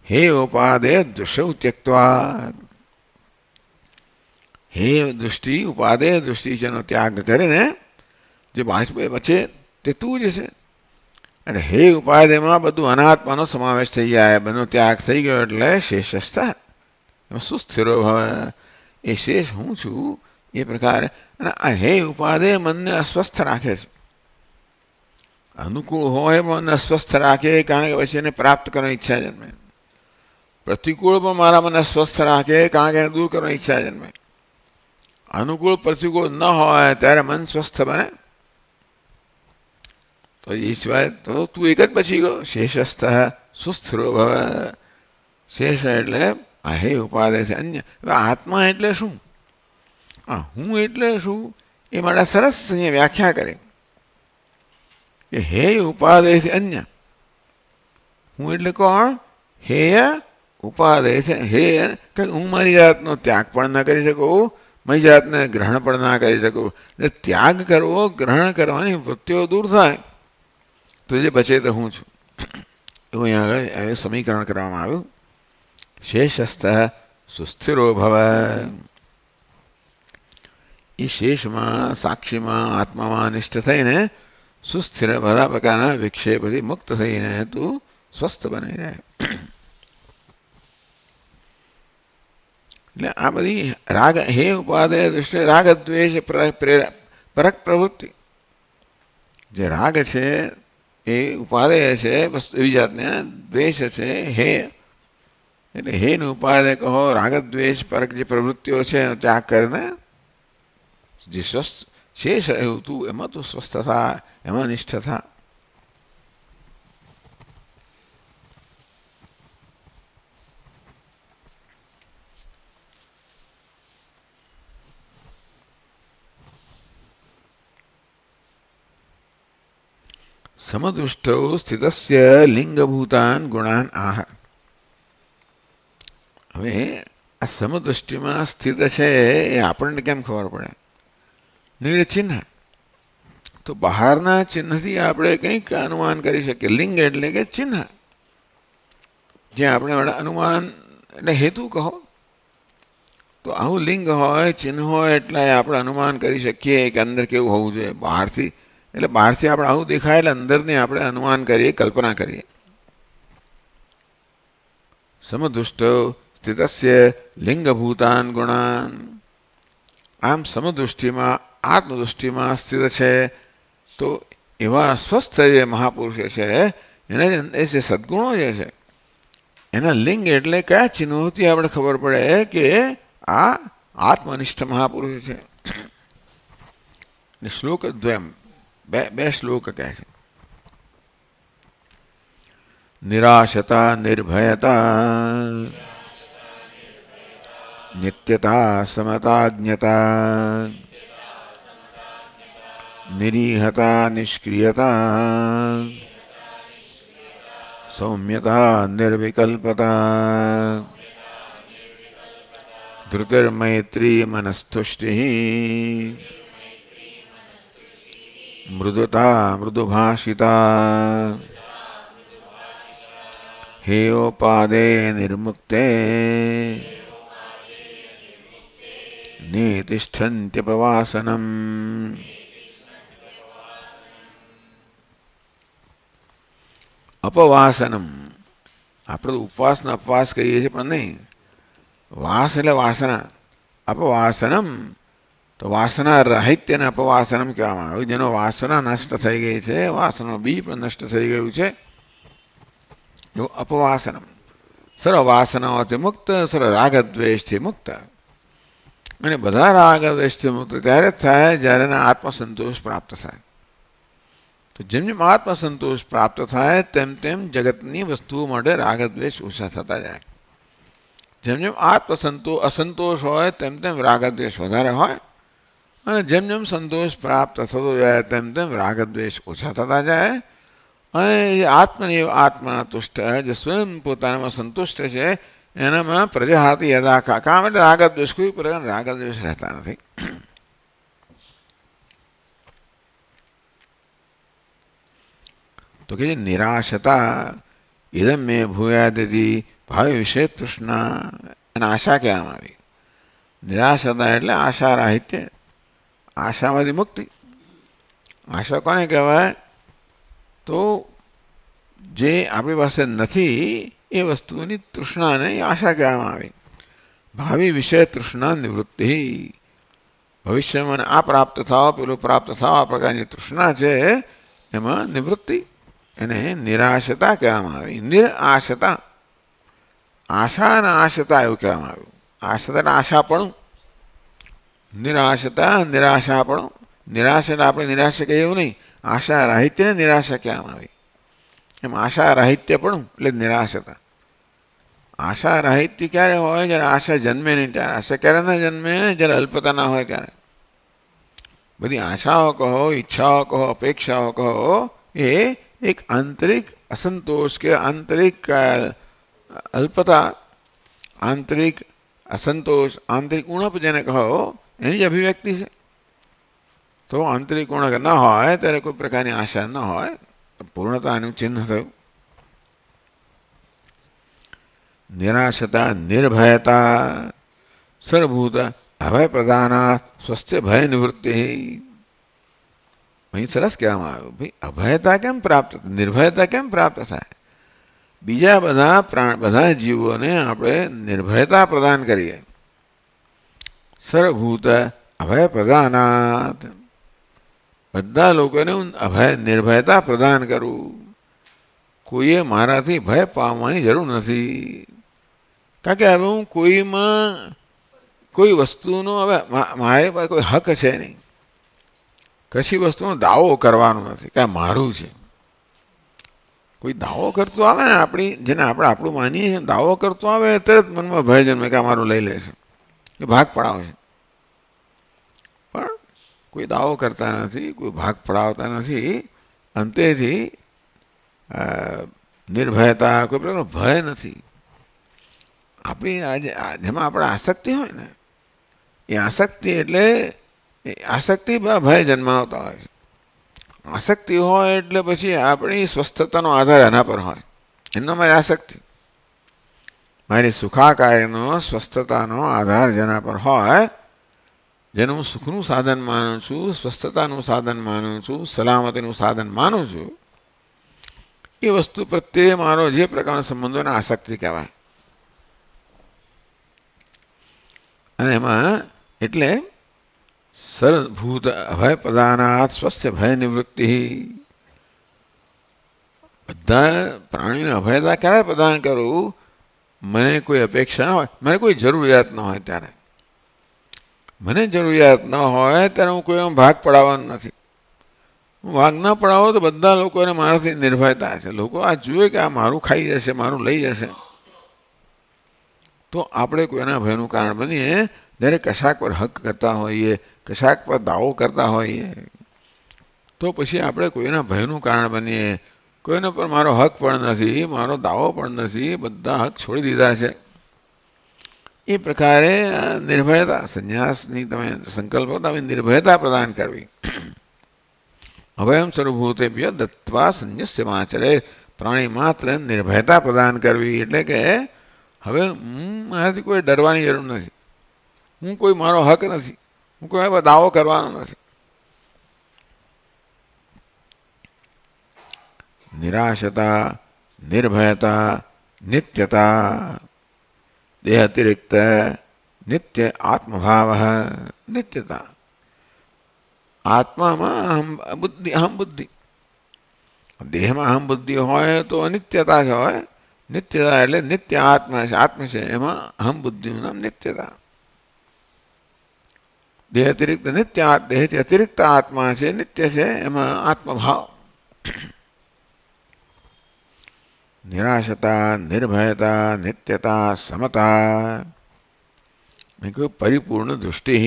હે ઉપાદે દૃશ્ય ત્યક્તવા. હે દૃષ્ટિ, ઉપાદે દૃષ્ટિ જેનો ત્યાગ કરીને જે બચે તે તું જ છે. અને હે ઉપાદેમાં બધું અનાત્માનો સમાવેશ થઈ જાય, બધો ત્યાગ થઈ ગયો એટલે શેષસ્થા. એમાં શું સ્થિરો હવે એ શેષ હું છું એ પ્રકારે. અને આ હે ઉપાદે મનને અસ્વસ્થ રાખે છે. અનુકૂળ હોય મનને અસ્વસ્થ રાખે, કારણ કે પછી એને પ્રાપ્ત કરવાની ઈચ્છા જન્મે. પ્રતિકૂળ પણ મારા મને અસ્વસ્થ રાખે, કારણ કે એને દૂર કરવાની ઈચ્છા જન્મે. અનુકૂળ પ્રતિકૂળ ન હોય ત્યારે મન સ્વસ્થ બને. તો એ સિવાય તો તું એક જ બચી ગયો. શેષસ્થ સુસ્થિરો ભવ. શેષ એટલે આ હે ઉપાદે છે અન્ય. હવે આત્મા એટલે શું? હું એટલે શું એ માટે સરસ અહીંયા વ્યાખ્યા કરે કે હે ઉપાદેથી અન્ય. હું એટલે કોણ? હેય ઉપાદેય છે. હે કે હું મારી જાતનો ત્યાગ પણ ન કરી શકું, મારી જાતને ગ્રહણ પણ ના કરી શકું. એટલે ત્યાગ કરવો, ગ્રહણ કરવાની વૃત્તિઓ દૂર થાય તો જે બચે તો હું છું. એવું અહીંયા આગળ સમીકરણ કરવામાં આવ્યું. શેષસ્થ સુસ્થિરો ભવ. એ શેષમાં, સાક્ષીમાં, આત્મામાં નિષ્ઠ થઈને સુસ્થિર બધા પ્રકારના વિક્ષેપથી મુક્ત થઈને તું સ્વસ્થ બની રહે. એટલે આ બધી રાગ હે ઉપાદે દૃષ્ટિ રાગ દ્વેષ પરક પ્રવૃત્તિ. જે રાગ છે એ ઉપાદેય છે એવી જાતને, દ્વેષ છે હે એટલે હે ને ઉપાદે કહો. રાગ દ્વેષ પરક જે પ્રવૃત્તિઓ છે એનો ત્યાગ કરીને જે સ્વસ્થ શેષ રહ્યું તું એમાં તું સ્વસ્થ થા, એમાં નિષ્ઠ થા. સમદૃષ્ટૌ સ્થિતસ્ય લિંગભૂતાન ગુણાન આહ. હવે આ સમદૃષ્ટિમાં સ્થિત છે એ આપણને કેમ ખબર પડે? નિર્ણય ચિહ્ન. તો બહારના ચિહ્નથી આપણે કંઈક અનુમાન કરી શકીએ. લિંગ એટલે કે ચિહ્ન, જે આપણે અનુમાન એટલે હેતુ કહો. તો આવું લિંગ હોય, ચિહ્ન હોય એટલે આપણે અનુમાન કરી શકીએ કે અંદર કેવું હોવું જોઈએ. બહારથી એટલે બહારથી આપણે આવું દેખાય એટલે અંદરની આપણે અનુમાન કરીએ, કલ્પના કરીએ. સમદૃષ્ટ સ્થિતસ્ય લિંગભૂતાન ગુણાન. આમ સમદૃષ્ટિમાં, આત્મદૃષ્ટિમાં સ્થિત છે તો એવા સ્વસ્થ જે મહાપુરુષો છે એને જે સદગુણો જે છે એના લિંગ એટલે કયા ચિહ્નોથી આપણે ખબર પડે કે આ આત્મનિષ્ઠ મહાપુરુષ છે. શ્લોક દ્વયમ બે શ્લોક કહે છે. નિરાશતા નિર્ભયતા નિત્યતા સમતા જ્ઞતા નિરીહતા નિષ્ક્રિયતા સૌમ્યતા નિર્વિકલ્પતા ધૃતિર્મૈત્રી મનસ્તુષ્ટિ મૃદુતા મૃદુભાષિતા હેયોપાદે નિર્મુક્તે નિતિષ્ઠન્ત્યપવાસનમ. અપવાસનમ આપણે ઉપવાસના અપવાસ કહીએ છીએ પણ નહીં. વાસ એટલે વાસના. અપવાસનમ તો વાસના રાહિત્યને અપવાસનમ કહેવામાં આવ્યું. જેનો વાસના નષ્ટ થઈ ગઈ છે, વાસનો બી પણ નષ્ટ થઈ ગયું છે, એવું અપવાસનમ. સર્વ વાસનાઓથી મુક્ત, સર્વ રાગદ્વેષથી મુક્ત. અને બધા રાગદ્વેષથી મુક્ત ત્યારે જ થાય જ્યારે આત્મસંતોષ પ્રાપ્ત થાય. તો જેમ જેમ આત્મસંતોષ પ્રાપ્ત થાય તેમ તેમ જગતની વસ્તુઓ માટે રાગદ્વેષ ઓછા થતા જાય. જેમ જેમ અસંતોષ હોય તેમ તેમ રાગદ્વેષ વધારે હોય, અને જેમ જેમ સંતોષ પ્રાપ્ત થતો જાય તેમ તેમ રાગદ્વેષ ઓછા થતા જાય. અને એ આત્મનિવ આત્મા તુષ્ટ, જે સ્વયં પોતાનામાં સંતુષ્ટ છે એનામાં પ્રજાહાતી યદા કામ, એટલે રાગદ્વેષ, કોઈ પ્રકાર રાગદ્વેષ રહેતા નથી. તો કે નિરાશતા ઇદમ મેં ભૂયાદિ ભાવિ વિષય તૃષ્ણા, અને આશા કહેવામાં આવી. નિરાશતા એટલે આશા રાહિત્ય, આશામાંથી મુક્તિ. આશા કોને કહેવાય? તો જે આપણી પાસે નથી એ વસ્તુની તૃષ્ણાને આશા કહેવામાં આવી. ભાવિ વિષય તૃષ્ણા નિવૃત્તિ, ભવિષ્યમાં આ પ્રાપ્ત થાવ, પેલું પ્રાપ્ત થાવ, આ પ્રકારની તૃષ્ણા છે એમાં નિવૃત્તિ, એને નિરાશતા કહેવામાં આવી. નિરાશતા, આશા અને આશતા એવું કહેવામાં આવ્યું. આશતા એટલે આશાપણું, નિરાશતા નિરાશાપણું. નિરાશા એટલે આપણે નિરાશા કહીએ એવું નહીં, આશા રાહિત્યને નિરાશા કહેવામાં આવી. એમ આશા રાહિત્યપણું એટલે નિરાશતા. આશા રાહિત્ય ક્યારે હોય? જ્યારે આશા જન્મે નહીં ત્યારે. આશા ક્યારે ના જન્મે? જ્યારે અલ્પતા ના હોય ત્યારે. બધી આશાઓ કહો, ઈચ્છાઓ કહો, અપેક્ષાઓ કહો, એ એક આંતરિક અસંતોષ કે આંતરિક અલ્પતા, આંતરિક અસંતોષ, આંતરિક ઉણપ જેને કહો, એની જ અભિવ્યક્તિ છે. તો આંતરિક ઉણપ ન હોય ત્યારે કોઈ પ્રકારની આશા ન હોય, પૂર્ણતાનું ચિહ્ન થયું. નિરાશતા નિર્ભયતા સર્વભૂત અભય પ્રદાના સ્વસ્થ ભય નિવૃત્તિ. અહીં સરસ કહેવામાં આવ્યું, ભાઈ અભયતા કેમ પ્રાપ્ત, નિર્ભયતા કેમ પ્રાપ્ત થાય? બીજા બધા જીવોને આપણે નિર્ભયતા પ્રદાન કરીએ. સર્વભૂત અભય પ્રદાનાત, બધા લોકોને હું નિર્ભયતા પ્રદાન કરું. કોઈએ મારાથી ભય પામવાની જરૂર નથી. કારણ કે હવે હું કોઈમાં કોઈ વસ્તુનો હવે મારે પાસે કોઈ હક છે નહીં. કશી વસ્તુનો દાવો કરવાનો નથી કે મારું છે. કોઈ દાવો કરતો આવે ને, જેને આપણે આપણું માનીએ છીએ, દાવો કરતો આવે તરત મનમાં ભય જન્મે કે મારું લઈ લેશે, એ ભાગ પડાવશે. પણ કોઈ દાવો કરતા નથી, કોઈ ભાગ પડાવતા નથી. અંતેથી નિર્ભયતા, કોઈ પ્રકારનો ભય નથી. આપણી જેમાં આપણે આસક્તિ હોય ને, એ આસક્તિ એટલે આસક્તિ ભય જન્માવતા હોય છે. આસક્તિ હોય એટલે પછી આપણી સ્વસ્થતાનો આધાર એના પર હોય. એનો મારી આસક્તિ, મારી સુખાકારીનો સ્વસ્થતાનો આધાર જેના પર હોય, જેનું હું સુખનું સાધન માનું છું, સ્વસ્થતાનું સાધન માનું છું, સલામતીનું સાધન માનું છું, એ વસ્તુ પ્રત્યે મારો જે પ્રકારનો સંબંધોને આસક્તિ કહેવાય. અને એમાં એટલે સર્વભૂત અભય પ્રદાનાત સ્વસ્થ ભય નિવૃત્તિ. બધા પ્રાણીને અભયતા ક્યારે પ્રદાન કરું? મને કોઈ અપેક્ષા ન હોય, મને કોઈ જરૂરિયાત ન હોય ત્યારે. મને જરૂરિયાત ન હોય ત્યારે હું કોઈ ભાગ પડાવવાનો નથી. હું ભાગ ન પડાવો તો બધા લોકોને મારાથી નિર્ભયતા છે. લોકો આ જુએ કે આ મારું ખાઈ જશે, મારું લઈ જશે, તો આપણે કોઈના ભયનું કારણ બનીએ. જ્યારે કશાક પર હક કરતા હોઈએ, કશાક પર દાવો કરતા હોઈએ, તો પછી આપણે કોઈના ભયનું કારણ બનીએ. કોઈના પર મારો હક પણ નથી, મારો દાવો પણ નથી, બધા હક છોડી દીધા છે. એ પ્રકારે નિર્ભયતા, સંન્યાસની તમે સંકલ્પ તમે નિર્ભયતા પ્રદાન કરવી. અભયમ સર્વભૂતેભ્ય દત્વા સંન્યસ્યમાચરે, પ્રાણી માત્ર નિર્ભયતા પ્રદાન કરવી. એટલે કે હવે મારાથી કોઈ ડરવાની જરૂર નથી. હું કોઈ મારો હક નથી, હું કોઈ દાવો કરવાનો નથી. નિરાશતા નિર્ભયતા નિત્યતા દેહ અતિરિક્ત નિત્ય આત્મભાવ નિત્યતા. આત્મામાં અહમ બુદ્ધિ, દેહમાં અહમ બુદ્ધિ હોય તો અનિત્યતા હોય. નિત્યતા એટલે નિત્ય આત્મા છે, આત્મ છે, એમાં અહમ બુદ્ધિનું નામ નિત્યતા. દેહ અતિરિક્ત નિત્ય, દેહથી અતિરિક્ત આત્મા છે, નિત્ય છે, એમાં આત્મભાવ. નિરાશતા, નિર્ભયતા, નિત્યતા, સમતા. મેં કહ્યું પરિપૂર્ણ દૃષ્ટિ,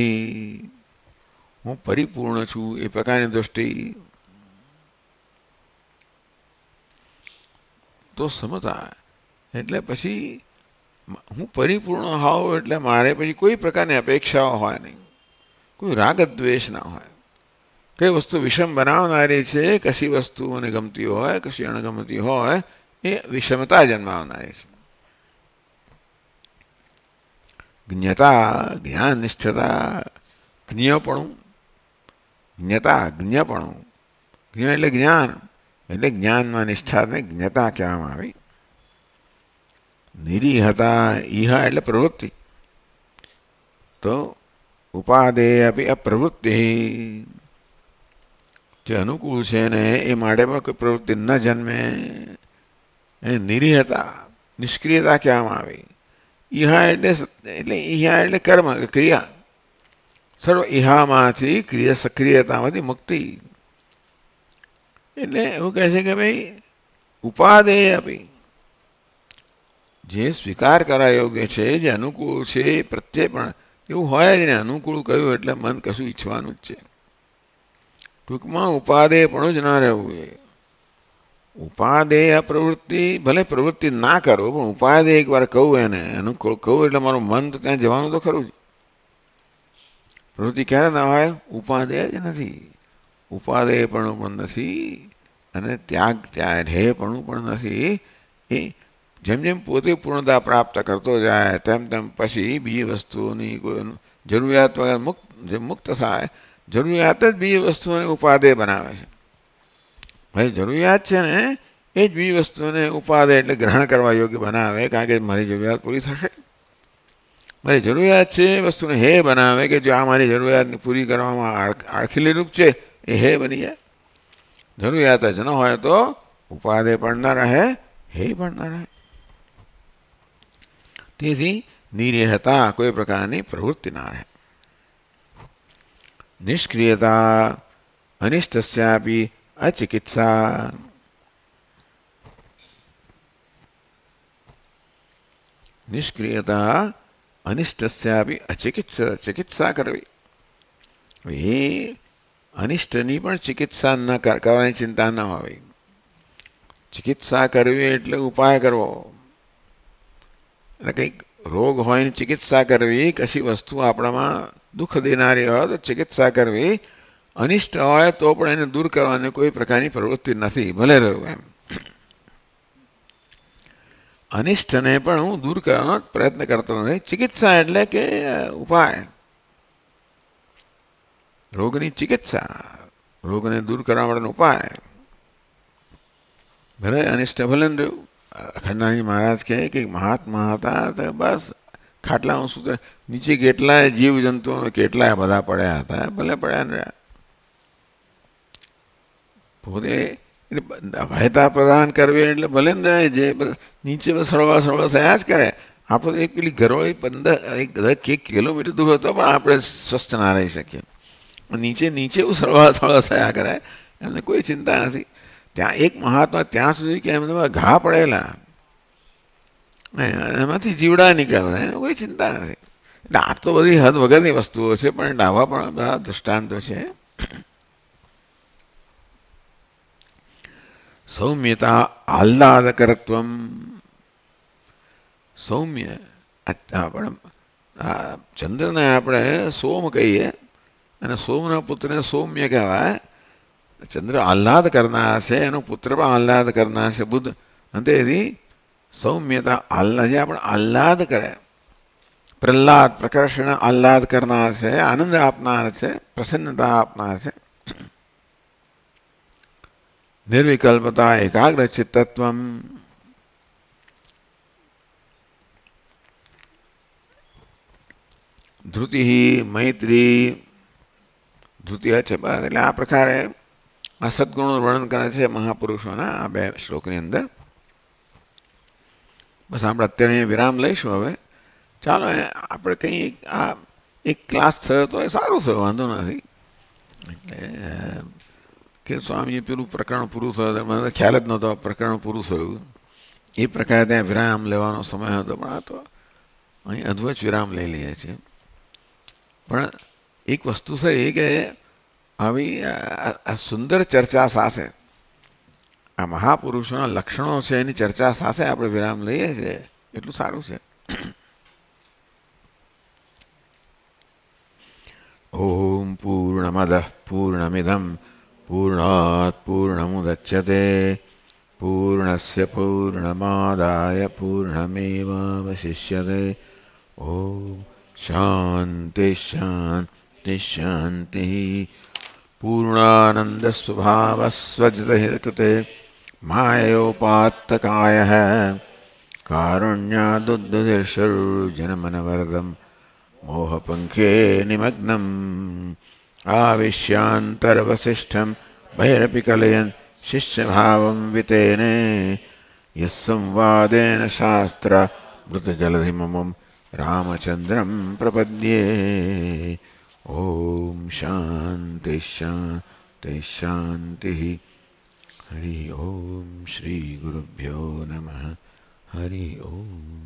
હું પરિપૂર્ણ છું એ પ્રકારની દૃષ્ટિ. તો સમતા એટલે પછી હું પરિપૂર્ણ હોઉં એટલે મારે પછી કોઈ પ્રકારની અપેક્ષાઓ હોય નહીં, કોઈ રાગ દ્વેષ ના હોય. કઈ વસ્તુ વિષમ બનાવનારી છે, કશી વસ્તુ મને ગમતી હોય, કશી અણગમતી હોય, એ વિષમતા જન્માવનારી છે. જ્ઞતા, જ્ઞાન નિષ્ઠતા, જ્ઞપણું, જ્ઞતા જ્ઞપણું. જ્ઞ એટલે જ્ઞાન, એટલે જ્ઞાનમાં નિષ્ઠાને જ્ઞતા કહેવામાં આવી. નિરીહતા, ઈહા એટલે પ્રવૃત્તિ. તો ઉપાદેય આપી અપ્રવૃત્તિ, જે અનુકૂળ છે ને એ માટે પણ કોઈ પ્રવૃત્તિ ન જન્મે. એ નિરીહતા, નિષ્ક્રિયતા કહેવામાં આવી. ઈહા એટલે ઈહા એટલે કર્મ, ક્રિયા. સર્વ ઈહામાંથી સક્રિયતામાંથી મુક્તિ. એટલે એવું કહે છે કે ભાઈ ઉપાદેય આપી, જે સ્વીકાર કરવા યોગ્ય છે, જે અનુકૂળ છે એ પ્રત્યે પણ એવું હોય જ ને. અનુકૂળ કહ્યું એટલે મન કશું ઈચ્છવાનું જ છે. ટૂંકમાં ઉપાદેય પણ જ ના રહેવું જોઈએ. ઉપાદેય પ્રવૃત્તિ, ભલે પ્રવૃત્તિ ના કરો પણ ઉપાદેય એકવાર કહું, એને અનુકૂળ કહું એટલે મારું મન તો ત્યાં જવાનું તો ખરું જ. પ્રવૃત્તિ ક્યારે ના હોય? ઉપાદેય જ નથી. ઉપાદેય પણ નથી અને ત્યાગ પણ નથી. એ જેમ જેમ પોતે પૂર્ણતા પ્રાપ્ત કરતો જાય તેમ તેમ પછી બીજી વસ્તુઓની કોઈ જરૂરિયાત વગર મુક્ત થાય. જરૂરિયાત જ બીજી વસ્તુઓને ઉપાદેય બનાવે છે. ભાઈ જરૂરિયાત છે ને એ જ બીજી વસ્તુઓને ઉપાદેય એટલે ગ્રહણ કરવા યોગ્ય બનાવે, કારણ કે મારી જરૂરિયાત પૂરી થશે. મારી જરૂરિયાત છે એ વસ્તુને હે બનાવે કે જો આ મારી જરૂરિયાતને પૂરી કરવામાં આળખીલી રૂપ છે એ હે બની જાય. જરૂરિયાત જ ન હોય તો ઉપાદેય પણ ન રહે, હે પણ ન રહે. તેથી નિરીહતા, કોઈ પ્રકારની પ્રવૃત્તિ ના રહે. નિષ્ક્રિયતા, અનિષ્ટસ્યાપી અચિકિત્સા. નિષ્ક્રિયતા, અનિષ્ટસ્યાપી અચિકિત્સા, ચિકિત્સા કરવી. એ અનિષ્ટની પણ ચિકિત્સા ન કરવાની ચિંતા ન હોય. ચિકિત્સા કરવી એટલે ઉપાય કરવો. એટલે કંઈક રોગ હોય ને ચિકિત્સા કરવી, કશી વસ્તુ આપણામાં દુઃખ દેનારી હોય તો ચિકિત્સા કરવી. અનિષ્ટ હોય તો પણ એને દૂર કરવાની કોઈ પ્રકારની પ્રવૃત્તિ નથી, ભલે રહ્યું એમ. અનિષ્ટને પણ હું દૂર કરવાનો પ્રયત્ન કરતો નથી. ચિકિત્સા એટલે કે ઉપાય, રોગની ચિકિત્સા, રોગને દૂર કરવા માટેનો ઉપાય. ભલે અનિષ્ટ ભલે ને રહ્યું. અખંડાનંદ મહારાજ કહે કે મહાત્મા હતા તો બસ ખાટલામાં શું નીચે કેટલાય જીવ જંતુઓ કેટલાય બધા પડ્યા હતા, ભલે પડ્યા ને રહ્યા. પોતે ભયતા પ્રદાન કરવી એટલે ભલે ને રહે, જે નીચે સળવા થયા જ કરે. આપણે એક પેલી ઘરોળી 10 કિલોમીટર દૂર હતો પણ આપણે સ્વસ્થ ના રહી શકીએ. નીચે એવું સળવા થયા કરે, એમને કોઈ ચિંતા નથી. ત્યાં એક મહાત્મા ત્યાં સુધી કે એમને ઘા પડેલા, એમાંથી જીવડા નીકળ્યા બધા, એને કોઈ ચિંતા નથી. એટલે આ તો બધી હદ વગરની વસ્તુઓ છે, પણ આવા પણ બધા દૃષ્ટાંતો છે. સૌમ્યતા, આહ્લાદકરત્વ. સૌમ્ય, ચંદ્રને આપણે સોમ કહીએ અને સોમના પુત્રને સૌમ્ય કહેવાય. ચંદ્ર આહ્લાદ કરનાર છે, એનો પુત્ર પણ આહ્લાદ કરનાર છે બુદ્ધ. તેથી સૌમ્યતા, આહ્લાદ, જે આપણે આહ્લાદ કરે. પ્રહલાદ પ્રકર્ષણ આહ્લાદ કરનાર છે, આનંદ આપનાર છે, પ્રસન્નતા આપનાર છે. નિર્વિકલ્પતા, એકાગ્ર ચિત્તત્વ. ધૃતિ, મૈત્રી. ધૃતિ છે એટલે આ પ્રકારે આ સદગુણોનું વર્ણન કરે છે મહાપુરુષોના આ 2 શ્લોકની અંદર. બસ આપણે અત્યારે વિરામ લઈશું. હવે ચાલો આપણે કંઈ આ એક ક્લાસ થયો તો એ સારું થયું, વાંધો નથી. એટલે કે સ્વામીએ પેલું પ્રકરણ પૂરું થયું, મને ખ્યાલ જ નહોતો પ્રકરણ પૂરું થયું. એ પ્રકારે ત્યાં વિરામ લેવાનો સમય હતો, પણ આ તો અહીં અદ્ભુત વિરામ લઈ લઈએ છીએ. પણ એક વસ્તુ છે એ કે આવી આ સુંદર ચર્ચા સાથે, આ મહાપુરુષોના લક્ષણો છે એની ચર્ચા સાથે આપણે વિરામ લઈએ છીએ, એટલું સારું છે. ઓમ પૂર્ણમદઃ પૂર્ણમિદં પૂર્ણાત પૂર્ણમુદચ્યતે પૂર્ણસ્ય પૂર્ણમાદાય પૂર્ણમેવાવશિષ્યતે. ઓમ શાંતિ શાંતિ શાંતિ. પૂર્ણાનંદ સ્વભાવः स्वजतहितकृते मायोपात्तकायः कारुण्यादुद्धतिर्षर्जनमनवरदं मोहपङ्खे निमग्नम् आविश्यान्तरवसिष्ठं भैरपि कलयन् शिष्यभावं वितेने यस्संवादेन शास्त्रामृतजलधिममं रामचन्द्रं प्रपद्ये. ओम शांति शांति शांति. हरि ओम. श्री गुरुभ्यो नमः. हरि ओम.